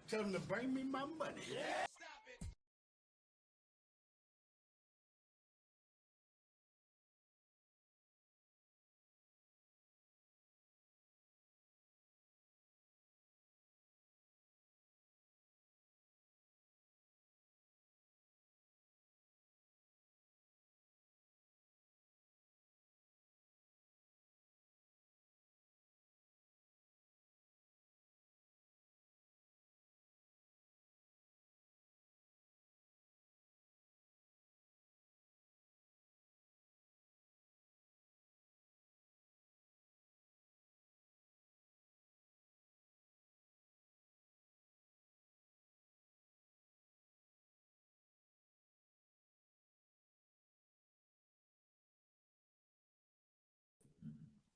Tell them to bring me my money. Yeah.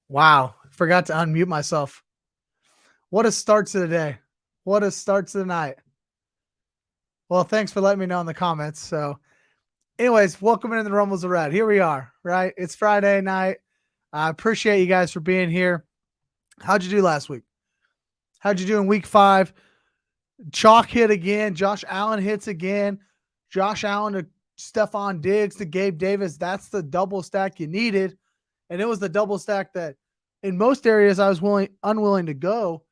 Wow. Forgot to unmute myself. What a start to the day. What a start to the night. Well, thanks for letting me know in the comments. So, anyways, welcome into the Rumbles of Red. Here we are, right? It's Friday night. I appreciate you guys for being here. How'd you do last week? How'd you do in week 5? Chalk hit again. Josh Allen hits again. Josh Allen to Stephon Diggs to Gabe Davis. That's the double stack you needed. And it was the double stack that in most areas I was unwilling to go.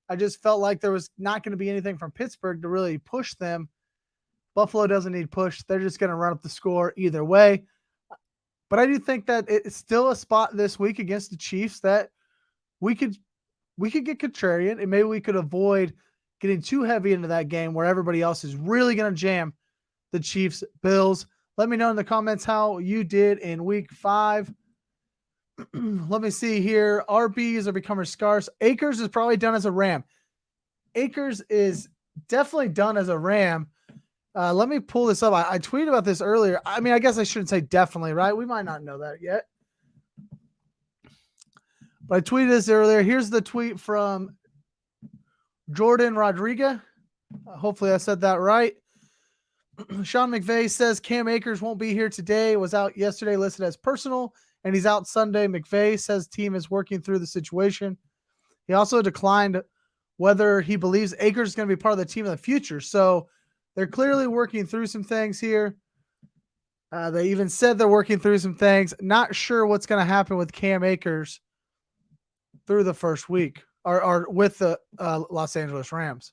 I just felt like there was not going to be anything from Pittsburgh to really push them. Buffalo doesn't need push. They're just going to run up the score either way. But I do think that it's still a spot this week against the Chiefs that we could get contrarian, and maybe we could avoid getting too heavy into that game where everybody else is really going to jam the Chiefs Bills. Let me know in the comments how you did in week 5. Let me see here. RBs are becoming scarce. Akers is probably done as a Ram. Akers is definitely done as a Ram. Let me pull this up. I tweeted about this earlier. I mean, I guess I shouldn't say definitely, right? We might not know that yet. But I tweeted this earlier. Here's the tweet from Jordan Rodriguez. Hopefully I said that right. Sean McVay says Cam Akers won't be here today. Was out yesterday, listed as personal, and he's out Sunday. McVay says team is working through the situation. He also declined whether he believes Akers is going to be part of the team in the future. So they're clearly working through some things here. They even said they're working through some things. Not sure what's going to happen with Cam Akers through the first week or with the Los Angeles Rams.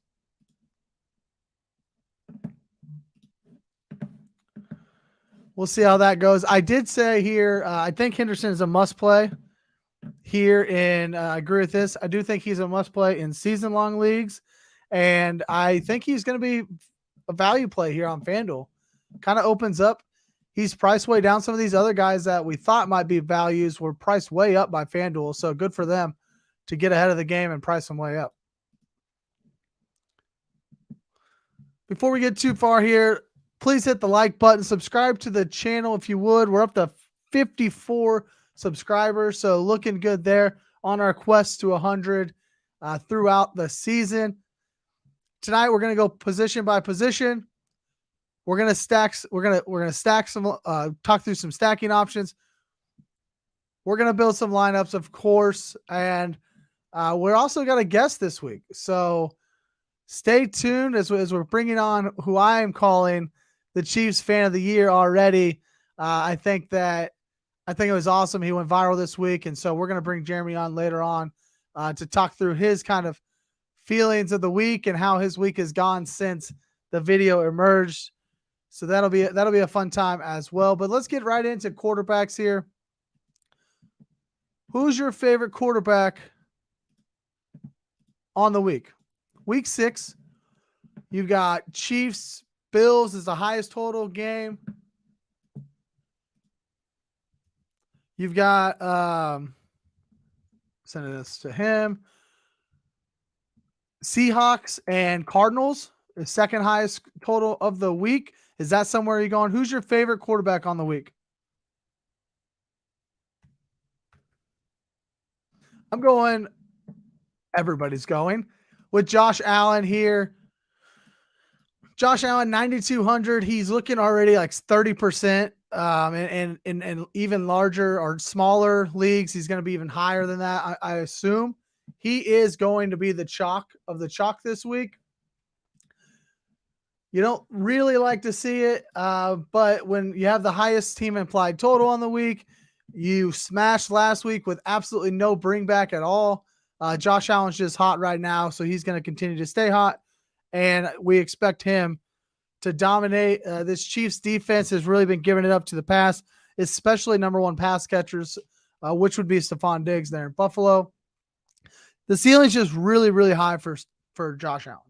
We'll see how that goes. I did say here, I think Henderson is a must play here in, I agree with this. I do think he's a must play in season long leagues. And I think he's going to be a value play here on FanDuel. Kind of opens up. He's priced way down. Some of these other guys that we thought might be values were priced way up by FanDuel. So good for them to get ahead of the game and price them way up. Before we get too far here, please hit the like button. Subscribe to the channel if you would. We're up to 54 subscribers, so looking good there on our quest to 100 throughout the season. Tonight we're going to go position by position. We're going to stack. We're going to stack some. Talk through some stacking options. We're going to build some lineups, of course, and we're also got a guest this week. So stay tuned as we're bringing on who I am calling the Chiefs fan of the year already. I think it was awesome. He went viral this week. And so we're going to bring Jeremy on later on to talk through his kind of feelings of the week and how his week has gone since the video emerged. So that'll be a fun time as well. But let's get right into quarterbacks here. Who's your favorite quarterback on the week? Week 6, you've got Chiefs. Bills is the highest total game. You've got sending this to him. Seahawks and Cardinals, the second highest total of the week. Is that somewhere you're going? Who's your favorite quarterback on the week? I'm going, everybody's going with Josh Allen here. Josh Allen, 9,200. He's looking already like 30%. And even larger or smaller leagues, he's going to be even higher than that. I assume he is going to be the chalk of the chalk this week. You don't really like to see it, but when you have the highest team implied total on the week, you smashed last week with absolutely no bring back at all. Josh Allen's just hot right now, so he's going to continue to stay hot, and we expect him to dominate. This Chiefs defense has really been giving it up to the pass, especially number one pass catchers, which would be Stephon Diggs there in Buffalo. The ceiling's just really, really high for Josh Allen.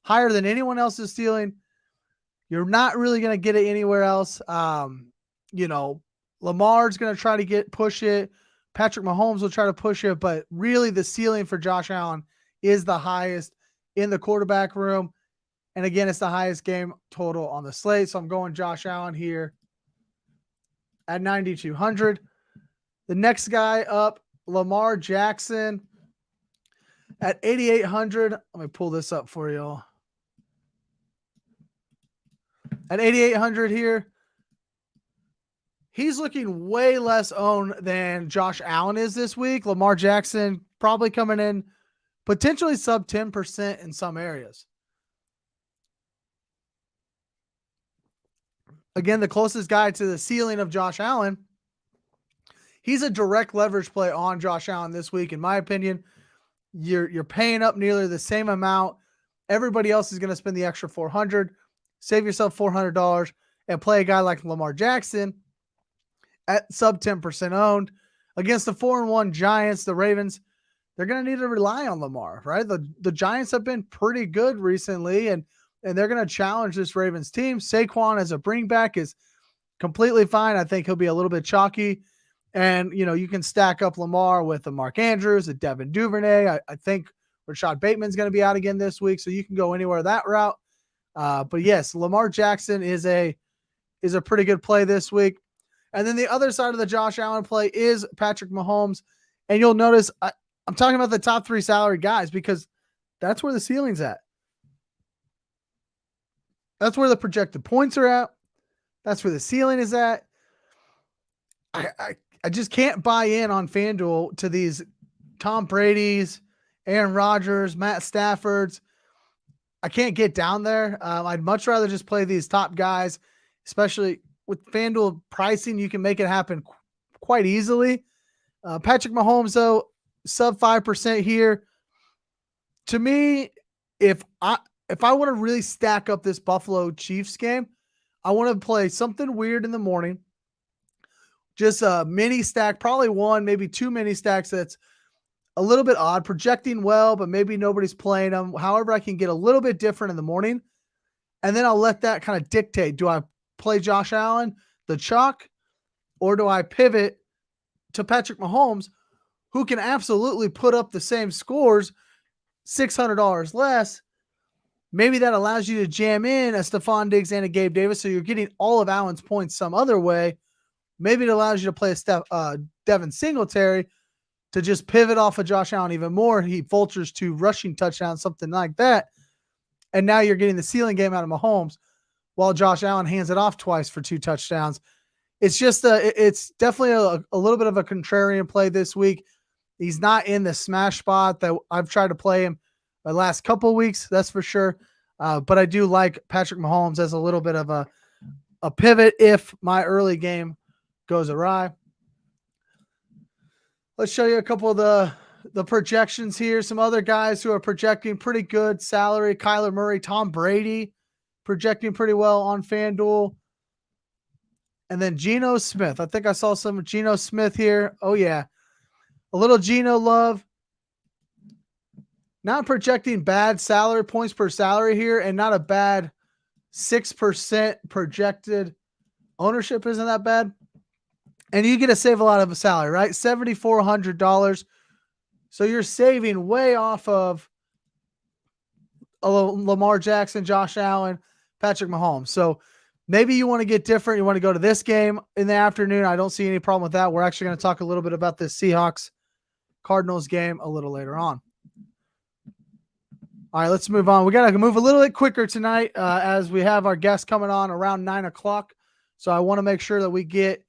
Higher than anyone else's ceiling. You're not really going to get it anywhere else. Lamar's going to try to push it. Patrick Mahomes will try to push it, but really the ceiling for Josh Allen is the highest in the quarterback room. And again, it's the highest game total on the slate. So I'm going Josh Allen here at 9,200. The next guy up, Lamar Jackson at 8,800. Let me pull this up for y'all. At 8,800 here, he's looking way less owned than Josh Allen is this week. Lamar Jackson probably coming in potentially sub 10% in some areas. Again, the closest guy to the ceiling of Josh Allen, he's a direct leverage play on Josh Allen this week. In my opinion, you're paying up nearly the same amount. Everybody else is going to spend the extra $400. Save yourself $400 and play a guy like Lamar Jackson at sub 10% owned against the 4-1 Giants. The Ravens, they're going to need to rely on Lamar, right? The Giants have been pretty good recently, and they're going to challenge this Ravens team. Saquon as a bring back is completely fine. I think he'll be a little bit chalky. And, you can stack up Lamar with a Mark Andrews, a Devin Duvernay. I think Rashad Bateman's going to be out again this week, so you can go anywhere that route. But yes, Lamar Jackson is a pretty good play this week. And then the other side of the Josh Allen play is Patrick Mahomes. And you'll notice I'm talking about the top three salary guys because that's where the ceiling's at. That's where the projected points are at. That's where the ceiling is at. I just can't buy in on FanDuel to these Tom Brady's, Aaron Rodgers, Matt Stafford's. I can't get down there. I'd much rather just play these top guys, especially with FanDuel pricing. You can make it happen quite easily. Patrick Mahomes, though, sub 5% here. To me, if I want to really stack up this Buffalo Chiefs game, I want to play something weird in the morning. Just a mini stack, probably one, maybe two mini stacks that's a little bit odd, projecting well, but maybe nobody's playing them. However, I can get a little bit different in the morning. And then I'll let that kind of dictate. Do I play Josh Allen, the chalk, or do I pivot to Patrick Mahomes, who can absolutely put up the same scores, $600 less? Maybe that allows you to jam in a Stephon Diggs and a Gabe Davis, so you're getting all of Allen's points some other way. Maybe it allows you to play a Devin Singletary to just pivot off of Josh Allen even more. He vultures to rushing touchdowns, something like that. And now you're getting the ceiling game out of Mahomes while Josh Allen hands it off twice for 2 touchdowns. It's just it's definitely a little bit of a contrarian play this week. He's not in the smash spot that I've tried to play him the last couple of weeks, that's for sure. But I do like Patrick Mahomes as a little bit of a pivot if my early game goes awry. Let's show you a couple of the projections here. Some other guys who are projecting pretty good salary. Kyler Murray, Tom Brady projecting pretty well on FanDuel. And then Geno Smith. I think I saw some Geno Smith here. Oh, yeah. A little Geno love. Not projecting bad salary points per salary here, and not a bad 6% projected ownership. Isn't that bad? And you get to save a lot of a salary, right? $7,400. So you're saving way off of Lamar Jackson, Josh Allen, Patrick Mahomes. So maybe you want to get different. You want to go to this game in the afternoon. I don't see any problem with that. We're actually going to talk a little bit about this Seahawks Cardinals game a little later on. All right, let's move on. We got to move a little bit quicker tonight as we have our guest coming on around 9 o'clock. So I want to make sure that we get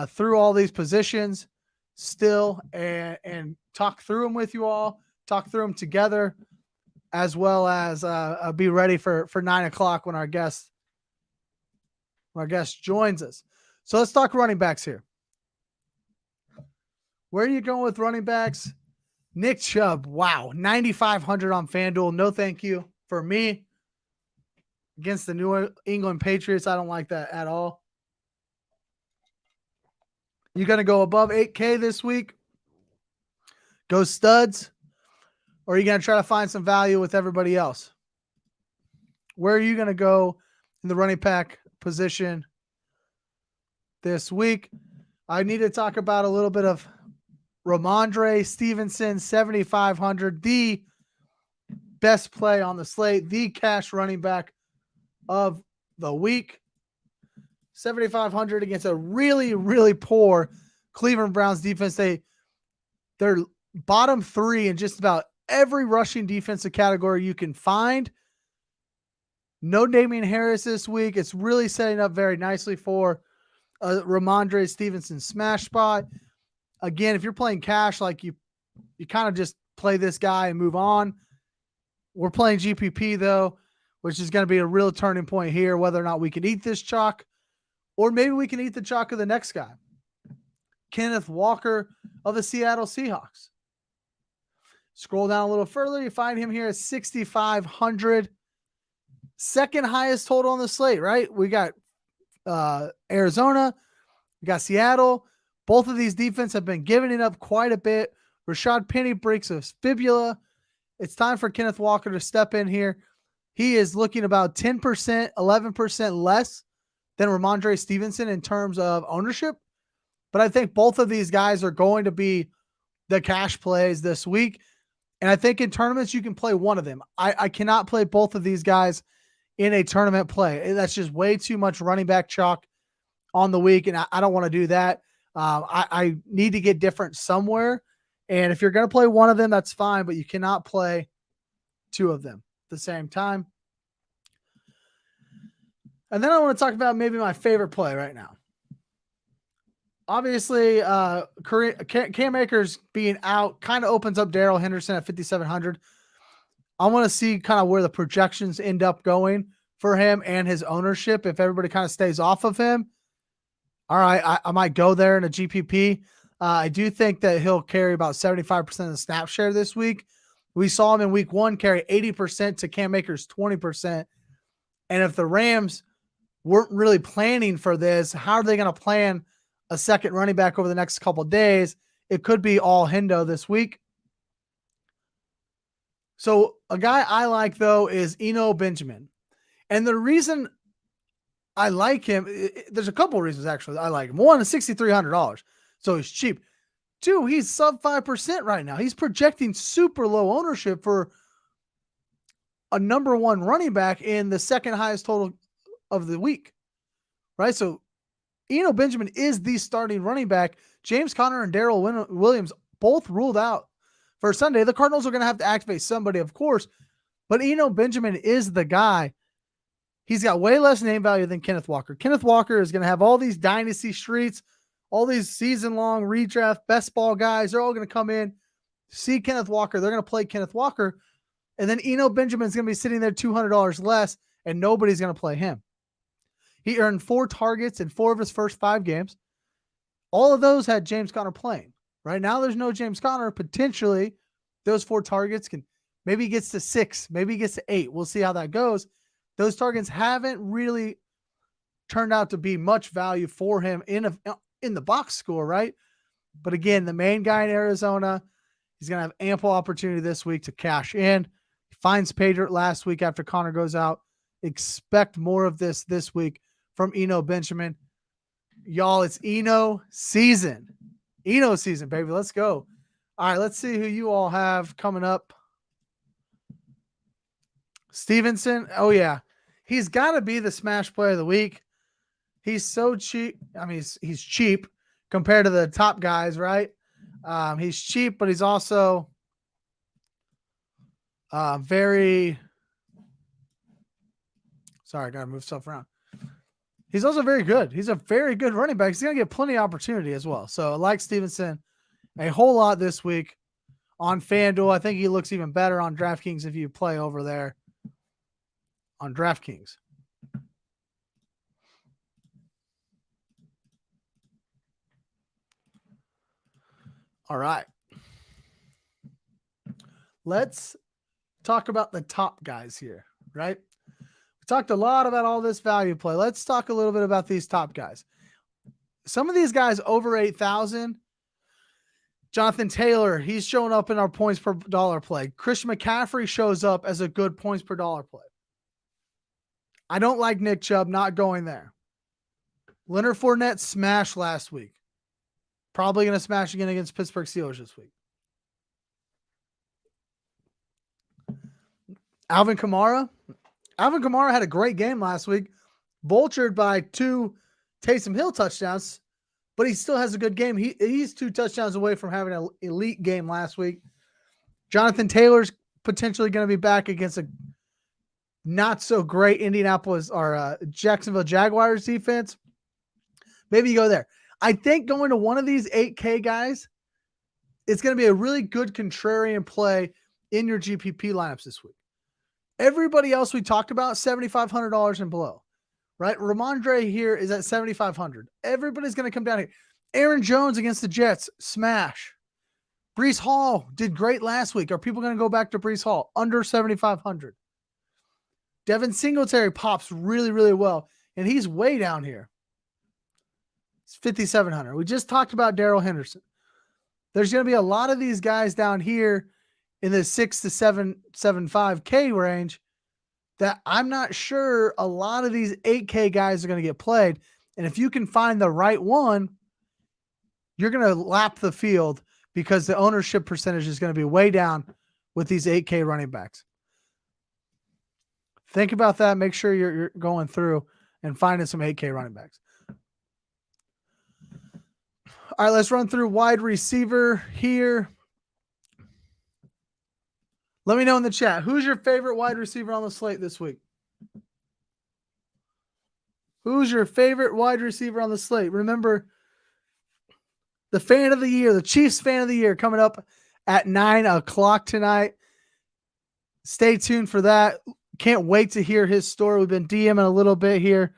through all these positions still and talk through them with you all, talk through them together. as well as be ready for 9 o'clock when our guest joins us. So let's talk running backs here. Where are you going with running backs? Nick Chubb, wow, 9,500 on FanDuel. No thank you for me. Against the New England Patriots, I don't like that at all. You going to go above 8K this week? Go studs? Or are you going to try to find some value with everybody else? Where are you going to go in the running back position this week? I need to talk about a little bit of Ramandre Stevenson, 7,500, the best play on the slate, the cash running back of the week. 7,500 against a really, really poor Cleveland Browns defense. They're bottom 3 in just about every rushing defensive category you can find. No Damian Harris this week. It's really setting up very nicely for Ramandre Stevenson smash spot. Again, if you're playing cash, like you kind of just play this guy and move on. We're playing GPP though, which is going to be a real turning point here, whether or not we can eat this chalk, or maybe we can eat the chalk of the next guy. Kenneth Walker of the Seattle Seahawks. Scroll down a little further, you find him here at 6,500. Second highest total on the slate, right? We got Arizona, we got Seattle. Both of these defenses have been giving it up quite a bit. Rashad Penny breaks a fibula. It's time for Kenneth Walker to step in here. He is looking about 10%, 11% less than Ramandre Stevenson in terms of ownership. But I think both of these guys are going to be the cash plays this week. And I think in tournaments, you can play one of them. I cannot play both of these guys in a tournament play. That's just way too much running back chalk on the week. And I don't want to do that. I need to get different somewhere. And if you're going to play one of them, that's fine, but you cannot play two of them at the same time. And then I want to talk about maybe my favorite play right now. Obviously, Cam Akers being out kind of opens up Daryl Henderson at 5,700. I want to see kind of where the projections end up going for him and his ownership. If everybody kind of stays off of him, all right, I might go there in a GPP. I do think that he'll carry about 75% of the snap share this week. We saw him in week 1 carry 80% to Cam Akers 20%. And if the Rams weren't really planning for this, how are they going to plan a second running back over the next couple of days? It could be all Hendo this week. So a guy I like, though, is Eno Benjamin. And the reason I like him, there's a couple of reasons, actually, I like him. One, is $6,300. So he's cheap. 2, he's sub 5% right now. He's projecting super low ownership for a number 1 running back in the second highest total of the week, right? So Eno Benjamin is the starting running back. James Conner and Daryl Williams both ruled out for Sunday. The Cardinals are going to have to activate somebody, of course, but Eno Benjamin is the guy. He's got way less name value than Kenneth Walker. Kenneth Walker is going to have all these dynasty streets, all these season-long redraft best ball guys. They're all going to come in, see Kenneth Walker. They're going to play Kenneth Walker. And then Eno Benjamin's going to be sitting there $200 less, and nobody's going to play him. He earned 4 targets in 4 of his first 5 games. All of those had James Conner playing. Right now, there's no James Conner. Potentially, those 4 targets can maybe he gets to 6, maybe he gets to 8. We'll see how that goes. Those targets haven't really turned out to be much value for him in the box score, right? But again, the main guy in Arizona, he's going to have ample opportunity this week to cash in. He finds Patriot last week after Conner goes out. Expect more of this week from Eno Benjamin. Y'all, it's Eno season. Eno season, baby. Let's go. All right, let's see who you all have coming up. Stevenson. Oh, yeah. He's got to be the smash player of the week. He's so cheap. I mean, he's cheap compared to the top guys, right? He's cheap, but he's also very... Sorry, I got to move stuff around. He's also very good. He's a very good running back. He's going to get plenty of opportunity as well. So I like Stevenson a whole lot this week. on FanDuel. I think he looks even better on DraftKings if you play over there on DraftKings. All right. Let's talk about the top guys here, right? We talked a lot about all this value play. Let's talk a little bit about these top guys. Some of these guys over 8,000. Jonathan Taylor, he's showing up in our points per dollar play. Christian McCaffrey shows up as a good points per dollar play. I don't like Nick Chubb, not going there. Leonard Fournette smashed last week. Probably going to smash again against Pittsburgh Steelers this week. Alvin Kamara. Alvin Kamara had a great game last week. Vultured by 2 Taysom Hill touchdowns, but he still has a good game. He's 2 touchdowns away from having an elite game last week. Jonathan Taylor's potentially going to be back against a not so great Indianapolis or Jacksonville Jaguars defense. Maybe you go there. I think going to one of these 8K guys, it's going to be a really good contrarian play in your GPP lineups this week. Everybody else we talked about, $7,500 and below, right? Ramandre here is at $7,500. Everybody's going to come down here. Aaron Jones against the Jets, smash. Breece Hall did great last week. Are people going to go back to Breece Hall? Under 7,500. Devin Singletary pops really, really well, and he's way down here. It's 5,700. We just talked about Daryl Henderson. There's going to be a lot of these guys down here in the 6 to 7.75K range that I'm not sure a lot of these 8K guys are going to get played. And if you can find the right one, you're going to lap the field because the ownership percentage is going to be way down with these 8K running backs. Think about that. Make sure you're going through and finding some 8K running backs. All right, let's run through wide receiver here. Let me know in the chat. Who's your favorite wide receiver on the slate this week? Who's your favorite wide receiver on the slate? Remember, the fan of the year, the Chiefs fan of the year coming up at 9 o'clock tonight. Stay tuned for that. Can't wait to hear his story. We've been DMing a little bit here.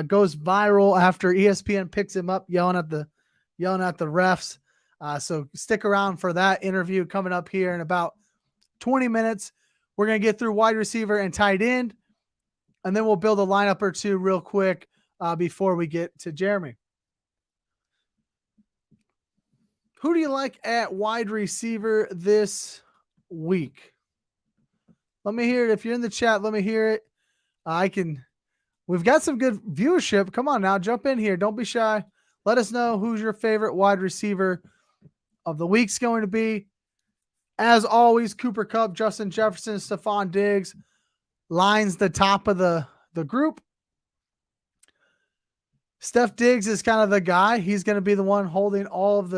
Goes viral after ESPN picks him up, yelling at the refs. So stick around for that interview coming up here in about 20 minutes. We're going to get through wide receiver and tight end, and then we'll build a lineup or two real quick before we get to Jeremy. Who do you like at wide receiver this week? Let me hear it. If you're in the chat, let me hear it. We've got some good viewership. Come on now, jump in here. Don't be shy. Let us know who's your favorite wide receiver of the week's going to be. As always, Cooper Kupp, Justin Jefferson, Stephon Diggs lines the top of the group. Steph Diggs is kind of the guy. He's going to be the one holding all of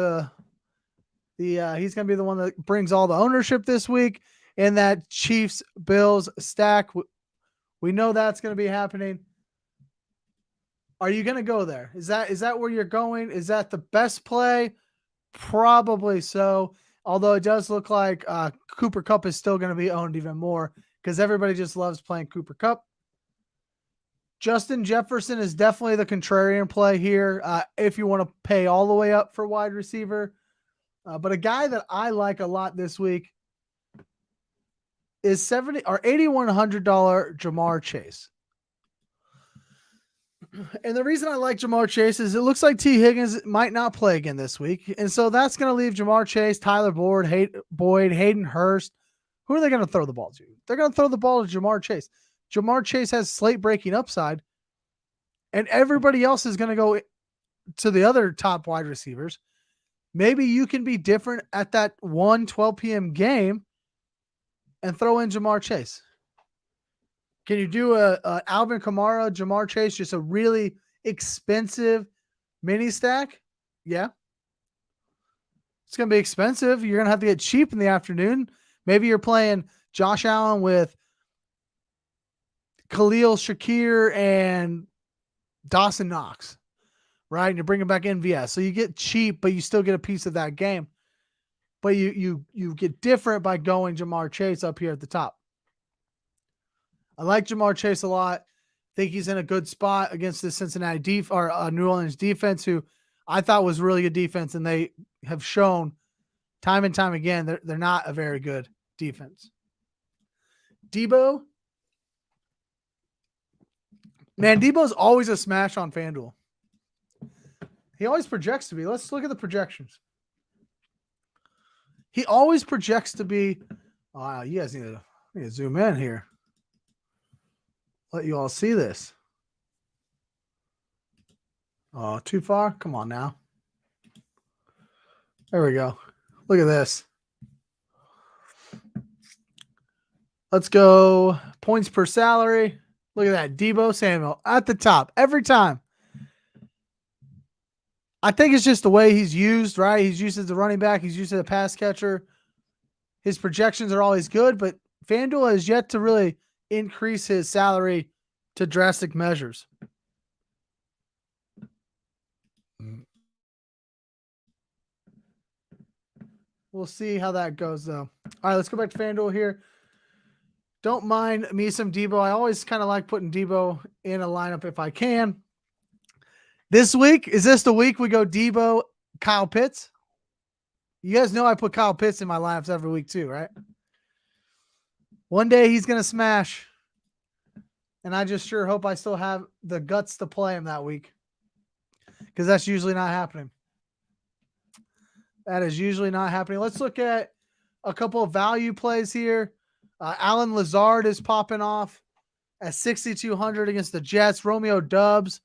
he's going to be the one that brings all the ownership this week in that Chiefs-Bills stack. We know that's going to be happening. Are you going to go there? Is that where you're going? Is that the best play? Probably so. Although it does look like Cooper Kupp is still going to be owned even more because everybody just loves playing Cooper Kupp. Justin Jefferson is definitely the contrarian play here if you want to pay all the way up for wide receiver. But a guy that I like a lot this week is $8,100 Jamar Chase. And the reason I like Jamar Chase is it looks like T. Higgins might not play again this week. And so that's going to leave Jamar Chase, Tyler Boyd, Hayden Hurst. Who are they going to throw the ball to? They're going to throw the ball to Jamar Chase. Jamar Chase has slate breaking upside, and everybody else is going to go to the other top wide receivers. Maybe you can be different at that 12 p.m. game and throw in Jamar Chase. Can you do a Alvin Kamara, Jamar Chase, just a really expensive mini stack? Yeah. It's going to be expensive. You're going to have to get cheap in the afternoon. Maybe you're playing Josh Allen with Khalil Shakir and Dawson Knox, right? And you're bringing back MVS. So you get cheap, but you still get a piece of that game. but you get different by going Jamar Chase up here at the top. I like Jamar Chase a lot. Think he's in a good spot against the Cincinnati New Orleans defense, who I thought was really good defense, and they have shown time and time again they're not a very good defense. Debo, man, Debo's always a smash on Fanduel. He always projects to be. Let's look at the projections. He always projects to be. Oh, you guys need to zoom in here. Let you all see this. Oh, too far? Come on now. There we go. Look at this. Let's go points per salary. Look at that. Debo Samuel at the top every time. I think it's just the way he's used, right? He's used as a running back. He's used as a pass catcher. His projections are always good, but FanDuel has yet to really increase his salary to drastic measures. We'll see how that goes, though. All right, let's go back to FanDuel here. Don't mind me some Debo. I always kind of like putting Debo in a lineup if I can. This week, is this the week we go Debo, Kyle Pitts? You guys know I put Kyle Pitts in my lineups every week too, right? One day he's going to smash. And I just sure hope I still have the guts to play him that week, because that's usually not happening. That is usually not happening. Let's look at a couple of value plays here. Alan Lazard is popping off at 6,200 against the Jets. Romeo Doubs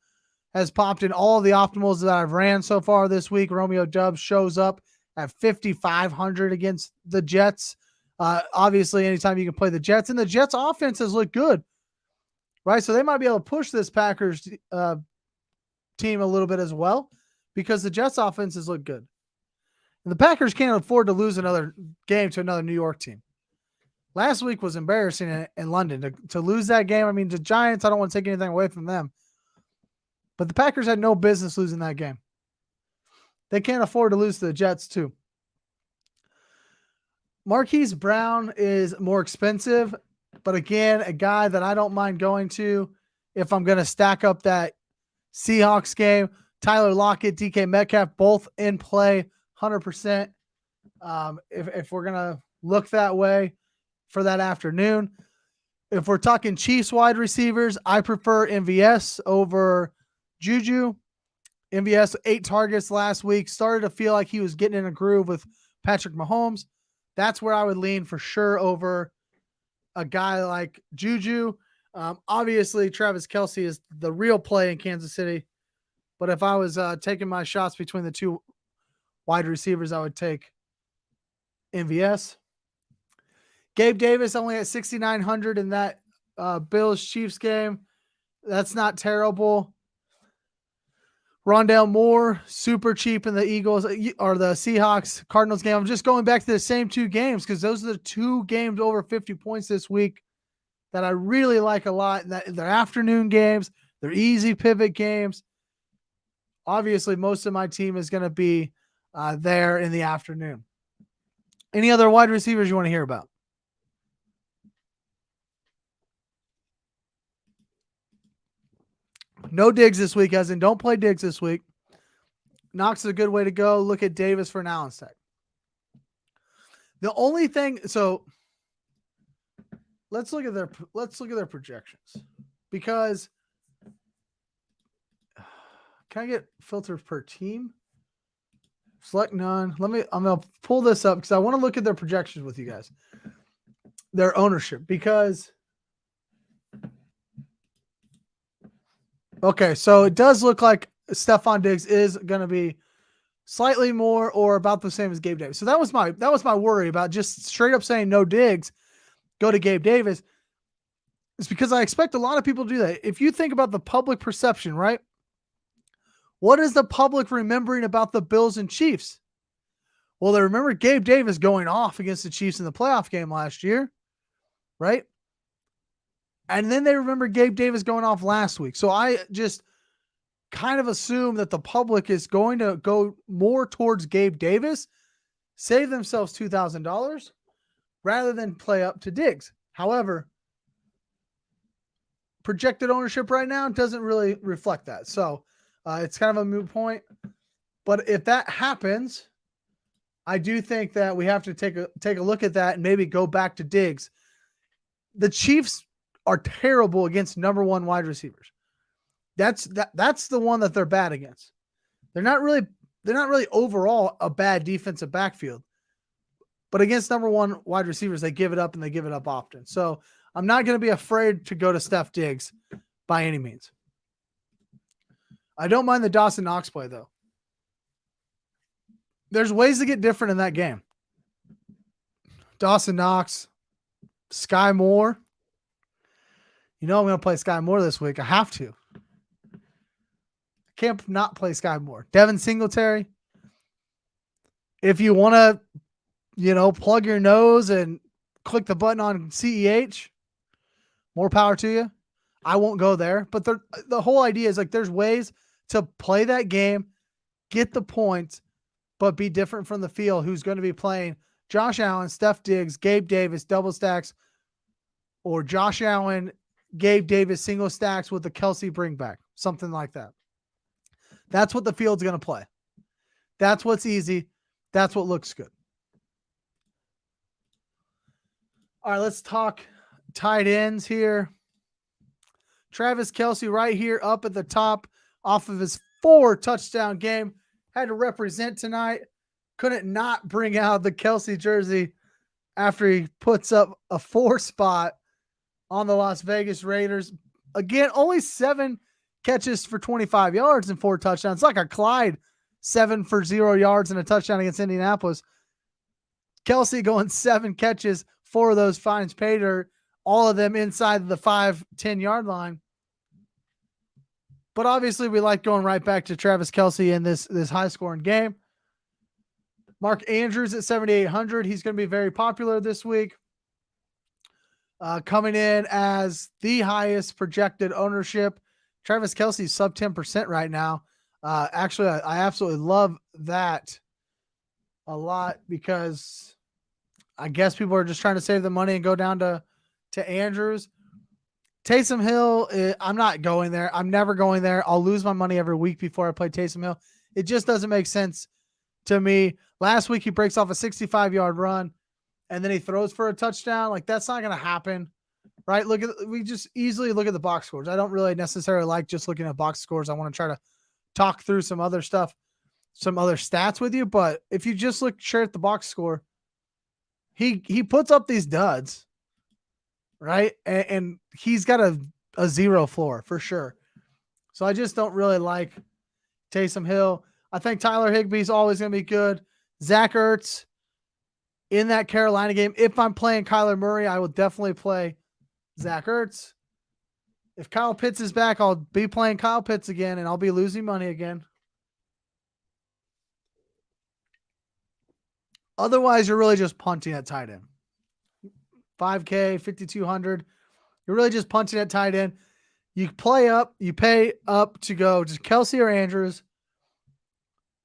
has popped in all of the optimals that I've ran so far this week. Romeo Doubs shows up at 5,500 against the Jets. Obviously, anytime you can play the Jets, and the Jets offenses look good, right? So they might be able to push this Packers team a little bit as well, because the Jets offenses look good. And the Packers can't afford to lose another game to another New York team. Last week was embarrassing in London. To lose that game, I mean, the Giants, I don't want to take anything away from them, but the Packers had no business losing that game. They can't afford to lose to the Jets too. Marquise Brown is more expensive, but again, a guy that I don't mind going to if I'm going to stack up that Seahawks game. Tyler Lockett, DK Metcalf, both in play 100%. If we're going to look that way for that afternoon. If we're talking Chiefs wide receivers, I prefer MVS over Juju. MVS, 8 targets last week. Started to feel like he was getting in a groove with Patrick Mahomes. That's where I would lean for sure over a guy like Juju. Obviously, Travis Kelce is the real play in Kansas City. But if I was taking my shots between the two wide receivers, I would take MVS. Gabe Davis only at 6,900 in that Bills-Chiefs game. That's not terrible. Rondale Moore, super cheap in the Eagles or the Seahawks-Cardinals game. I'm just going back to the same 2 games because those are the 2 games over 50 points this week that I really like a lot. They're afternoon games. They're easy pivot games. Obviously, most of my team is going to be there in the afternoon. Any other wide receivers you want to hear about? No Diggs this week, as in don't play Diggs this week. Knox is a good way to go. Look at Davis for now instead. The only thing, so let's look at their projections, because can I get filters per team? Select none. I'm gonna pull this up because I want to look at their projections with you guys. Their ownership, because okay, so it does look like Stephon Diggs is going to be slightly more or about the same as Gabe Davis. So that was my worry about just straight up saying no Diggs, go to Gabe Davis. It's because I expect a lot of people to do that. If you think about the public perception, right? What is the public remembering about the Bills and Chiefs? Well, they remember Gabe Davis going off against the Chiefs in the playoff game last year, right? And then they remember Gabe Davis going off last week. So I just kind of assume that the public is going to go more towards Gabe Davis save themselves $2,000 rather than play up to Diggs. However, projected ownership right now doesn't really reflect that. So it's kind of a moot point. But if that happens, I do think that we have to take a look at that and maybe go back to Diggs. The Chiefs are terrible against number one wide receivers. That's the one that they're bad against. They're not really overall a bad defensive backfield. But against number one wide receivers, they give it up and they give it up often. So I'm not going to be afraid to go to Steph Diggs by any means. I don't mind the Dawson Knox play, though. There's ways to get different in that game. Dawson Knox, Sky Moore. You know I'm going to play Sky Moore this week. I have to. I can't not play Sky Moore. Devin Singletary. If you want to, plug your nose and click the button on CEH, more power to you. I won't go there. But the whole idea is like there's ways to play that game, get the points, but be different from the field who's going to be playing Josh Allen, Steph Diggs, Gabe Davis, double stacks, or Josh Allen, Gabe Davis, single stacks with the Kelsey bring back, something like that. That's what the field's going to play. That's what's easy. That's what looks good. All right, let's talk tight ends here. Travis Kelce right here up at the top off of his 4 touchdown game. Had to represent tonight. Couldn't not bring out the Kelce jersey after he puts up a 4 spot on the Las Vegas Raiders. Again, only 7 catches for 25 yards and 4 touchdowns. It's like a Clyde 7 for 0 yards and a touchdown against Indianapolis. Kelce going 7 catches, 4 of those finds pay dirt, all of them inside the 5-10 yard line. But obviously we like going right back to Travis Kelce in this high scoring game. Mark Andrews at 7,800. He's going to be very popular this week. Coming in as the highest projected ownership. Travis Kelce's sub 10% right now. Actually, I absolutely love that a lot because I guess people are just trying to save the money and go down to Andrews. Taysom Hill, I'm not going there. I'm never going there. I'll lose my money every week before I play Taysom Hill. It just doesn't make sense to me. Last week, he breaks off a 65-yard run, and then he throws for a touchdown. Like, that's not going to happen, right? We just easily look at the box scores. I don't really necessarily like just looking at box scores. I want to try to talk through some other stuff, some other stats with you. But if you just look straight at the box score, he puts up these duds, right? And he's got a 0 floor for sure. So I just don't really like Taysom Hill. I think Tyler Higbee's always going to be good. Zach Ertz in that Carolina game. If I'm playing Kyler Murray, I will definitely play Zach Ertz. If Kyle Pitts is back, I'll be playing Kyle Pitts again, and I'll be losing money again. Otherwise, you're really just punting at tight end. 5K, 5,200. You're really just punting at tight end. You play up, you pay up to go just Kelce or Andrews.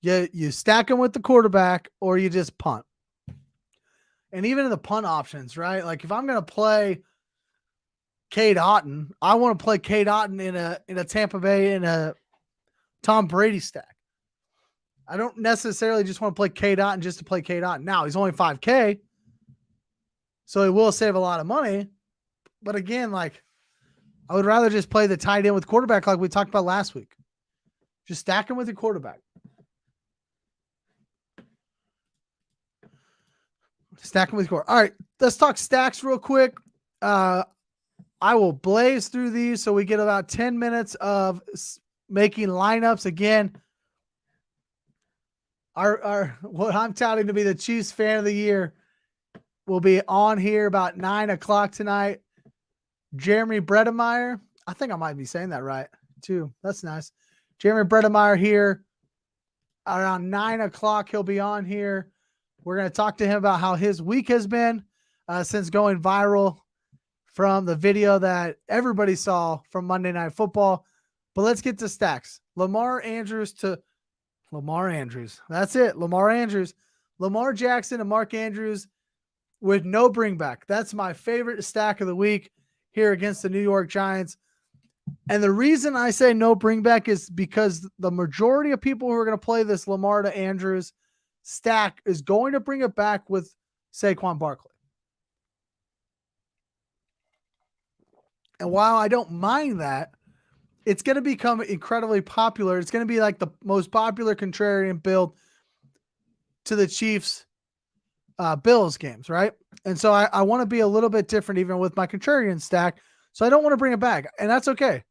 You stack them with the quarterback, or you just punt. And even in the punt options, right? Like if I'm going to play Cade Otton, I want to play Cade Otton in a Tampa Bay in a Tom Brady stack. I don't necessarily just want to play Cade Otton just to play Cade Otton. Now he's only 5K, so he will save a lot of money. But again, like I would rather just play the tight end with quarterback, like we talked about last week. Just stack him with your quarterback. Stack him with your quarterback. All right, let's talk stacks real quick. I will blaze through these so we get about 10 minutes of making lineups. Again, our what I'm touting to be the Chiefs fan of the year will be on here about 9 o'clock tonight. Jeremy Bredemeyer. I think I might be saying that right too. That's nice. Jeremy Bredemeyer here around 9 o'clock. He'll be on here. We're going to talk to him about how his week has been since going viral from the video that everybody saw from Monday Night Football. But let's get to stacks. Lamar Andrews. That's it. Lamar Andrews. Lamar Jackson and Mark Andrews with no bring back. That's my favorite stack of the week here against the New York Giants. And the reason I say no bring back is because the majority of people who are going to play this Lamar to Andrews stack is going to bring it back with Saquon Barkley. And while I don't mind that, it's going to become incredibly popular. It's going to be like the most popular contrarian build to the Chiefs Bills games, right? And so I want to be a little bit different even with my contrarian stack. So I don't want to bring it back, and that's okay.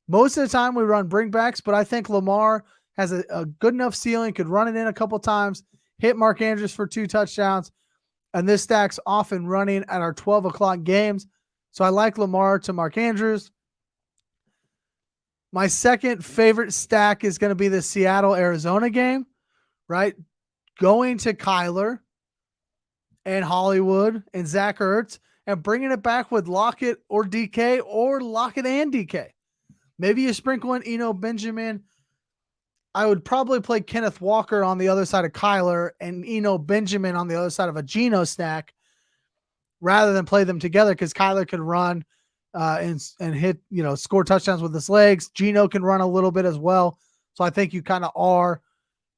Most of the time we run bringbacks, but I think Lamar has a good enough ceiling, could run it in a couple times, hit Mark Andrews for 2 touchdowns, and this stack's often running at our 12 o'clock games. So I like Lamar to Mark Andrews. My second favorite stack is going to be the Seattle-Arizona game, right? Going to Kyler and Hollywood and Zach Ertz and bringing it back with Lockett or DK or Lockett and DK. Maybe you sprinkle in Eno Benjamin. I would probably play Kenneth Walker on the other side of Kyler and Eno Benjamin on the other side of a Geno stack rather than play them together because Kyler can run and hit, score touchdowns with his legs. Geno can run a little bit as well. So I think you kind of are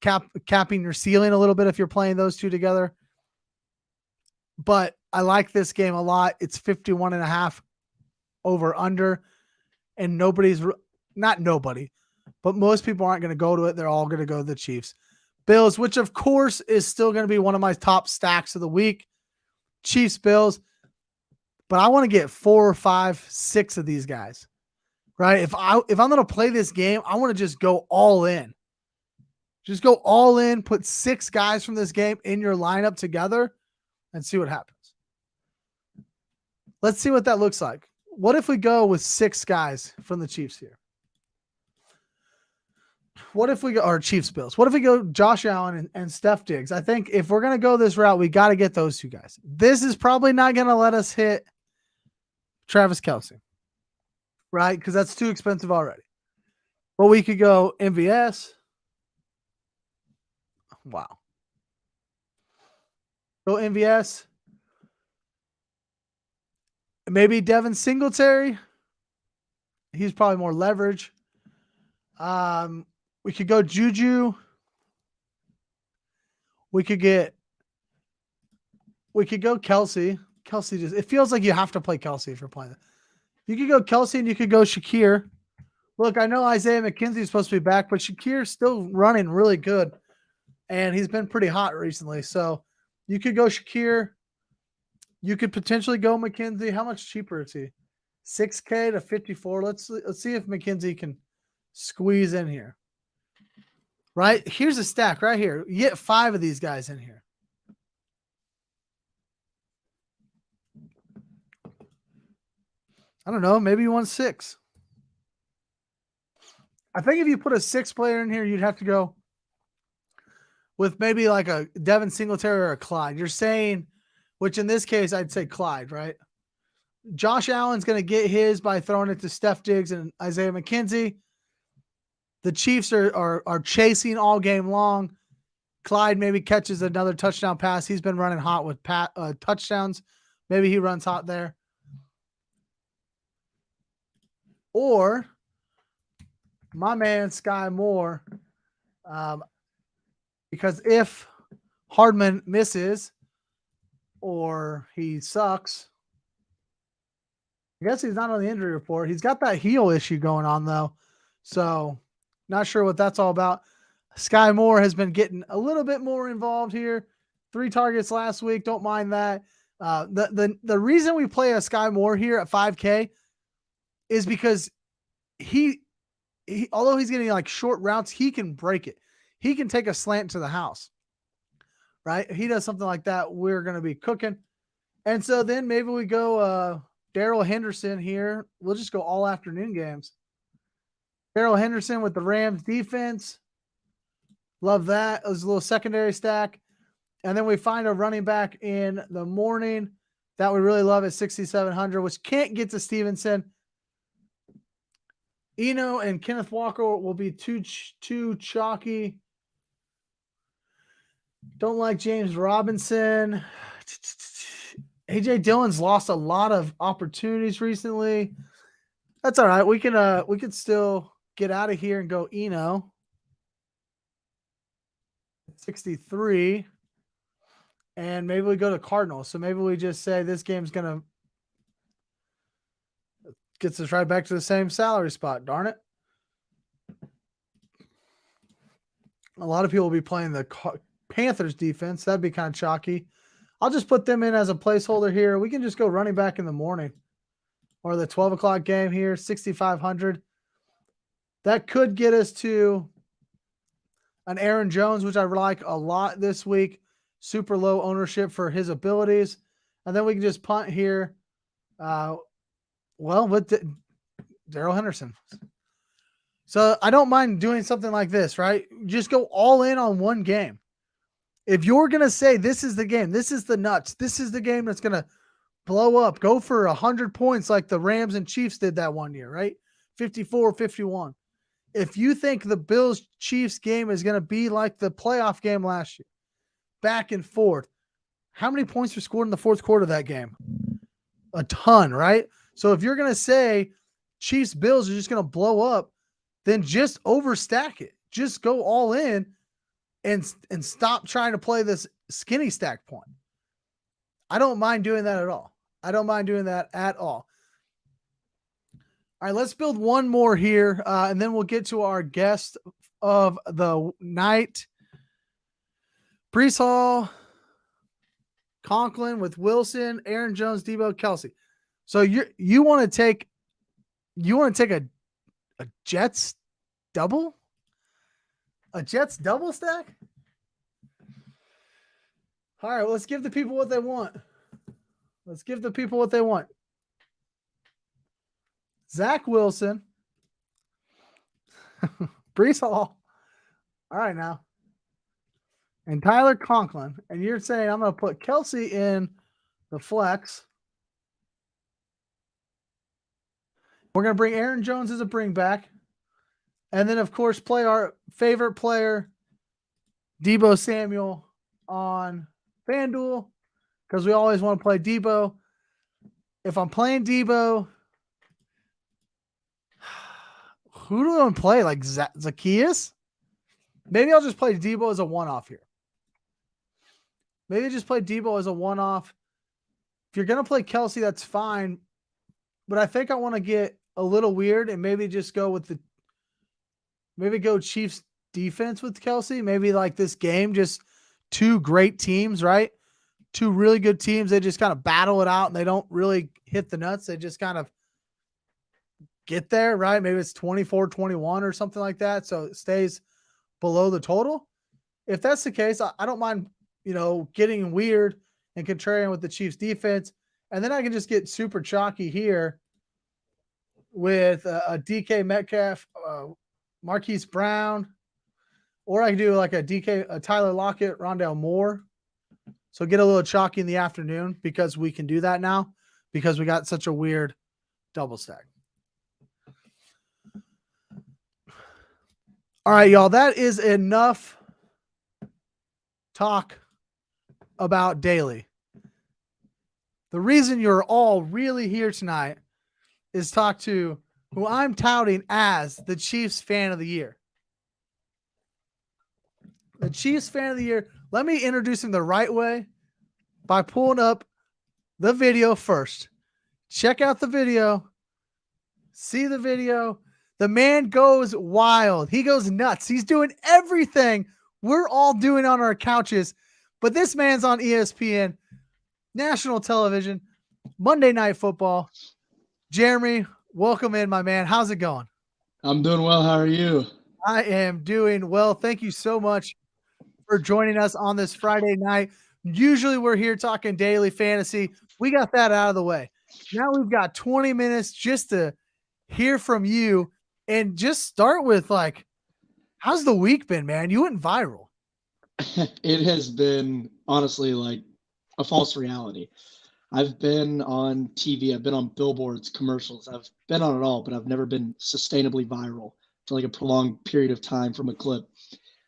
capping your ceiling a little bit if you're playing those two together. But I like this game a lot. It's 51.5 over under. And not nobody, but most people aren't going to go to it. They're all going to go to the Chiefs. Bills, which of course is still going to be one of my top stacks of the week. Chiefs, Bills. But I want to get 4, 5, 6 of these guys, right? If I'm going to play this game, I want to just go all in. Just go all in, put 6 guys from this game in your lineup together and see what happens. Let's see what that looks like. What if we go with 6 guys from the Chiefs here? What if we go, or Chiefs Bills? What if we go Josh Allen and Steph Diggs? I think if we're going to go this route, we got to get those 2 guys. This is probably not going to let us hit Travis Kelce, right? Because that's too expensive already. But we could go MVS. Wow. Go MVS. Maybe Devin Singletary. He's probably more leverage. We could go Juju. We could go Kelce. Kelce it feels like you have to play Kelce if you're playing it. You could go Kelce and you could go Shakir. Look, I know Isaiah McKenzie is supposed to be back, but Shakir's still running really good. And he's been pretty hot recently. So you could go Shakir. You could potentially go McKenzie. How much cheaper is he? $6K to $54. Let's see if McKenzie can squeeze in here. Right? Here's a stack right here. You get 5 of these guys in here. I don't know. Maybe you want 6. I think if you put a 6 player in here, you'd have to go with maybe like a Devin Singletary or a Clyde. You're saying, which in this case, I'd say Clyde, right? Josh Allen's going to get his by throwing it to Steph Diggs and Isaiah McKenzie. The Chiefs are chasing all game long. Clyde maybe catches another touchdown pass. He's been running hot with touchdowns. Maybe he runs hot there. Or my man Sky Moore, because if Hardman misses or he sucks, I guess he's not on the injury report. He's got that heel issue going on though, so not sure what that's all about. Sky Moore has been getting a little bit more involved here. 3 targets last week. Don't mind that. The reason we play a Sky Moore here at 5K is because he although he's getting like short routes, he can break it. He can take a slant to the house, right? If he does something like that, we're going to be cooking. And so then maybe we go Daryl Henderson here. We'll just go all afternoon games. Daryl Henderson with the Rams defense. Love that. It was a little secondary stack. And then we find a running back in the morning that we really love at 6,700, which can't get to Stevenson. Eno and Kenneth Walker will be too chalky. Don't like James Robinson. AJ Dillon's lost a lot of opportunities recently. That's all right. We can still get out of here and go Eno. 63. And maybe we go to Cardinals. So maybe we just say this game's gonna gets us right back to the same salary spot. Darn it. A lot of people will be playing the Panthers defense. That'd be kind of chalky. I'll just put them in as a placeholder here. We can just go running back in the morning or the 12 o'clock game here, 6,500. That could get us to an Aaron Jones, which I like a lot this week. Super low ownership for his abilities. And then we can just punt here. With Daryl Henderson. So I don't mind doing something like this, right? Just go all in on one game. If you're going to say this is the game, this is the nuts, this is the game that's going to blow up, go for 100 points like the Rams and Chiefs did that one year, right? 54-51. If you think the Bills-Chiefs game is going to be like the playoff game last year, back and forth, how many points were scored in the fourth quarter of that game? A ton, right? So if you're going to say Chiefs-Bills are just going to blow up, then just overstack it. Just go all in and stop trying to play this skinny stack point. I don't mind doing that at all. I don't mind doing that at all. All right, let's build one more here, and then we'll get to our guest of the night. Breece Hall, Conklin with Wilson, Aaron Jones, Debo, Kelsey. So you want to take a Jets double? A Jets double stack? All right, well, let's give the people what they want. Zach Wilson, Breece Hall. All right, now. And Tyler Conklin. And you're saying I'm going to put Kelsey in the flex. We're going to bring Aaron Jones as a bring back. And then, of course, play our favorite player, Debo Samuel, on FanDuel, because we always want to play Debo. If I'm playing Debo, who do I want to play? Like Zacchaeus? Maybe I'll just play Debo as a one-off here. Maybe just play Debo as a one-off. If you're going to play Kelsey, that's fine. But I think I want to get a little weird and maybe just go with maybe go Chiefs defense with Kelsey. Maybe like this game, just two great teams, right? Two really good teams. They just kind of battle it out and they don't really hit the nuts. They just kind of get there, right? Maybe it's 24-21 or something like that. So it stays below the total. If that's the case, I don't mind, getting weird and contrarian with the Chiefs defense. And then I can just get super chalky here with a DK Metcalf, Marquise Brown, or I can do like a Tyler Lockett, Rondale Moore. So get a little chalky in the afternoon because we can do that now because we got such a weird double stack. All right, y'all, that is enough talk about daily. The reason you're all really here tonight is talk to who I'm touting as the Chiefs fan of the year. The Chiefs fan of the year. Let me introduce him the right way by pulling up the video first. Check out the video. See the video. The man goes wild. He goes nuts. He's doing everything we're all doing on our couches, but this man's on ESPN, national television, Monday Night Football. Jeremy, welcome in, my man. How's it going? I'm doing well. How are you? I am doing well. Thank you so much for joining us on this Friday night. Usually we're here talking daily fantasy. We got that out of the way. Now we've got 20 minutes just to hear from you and just start with how's the week been, man? You went viral. It has been honestly like a false reality. I've been on TV. I've been on billboards, commercials. I've been on it all, but I've never been sustainably viral for like a prolonged period of time from a clip.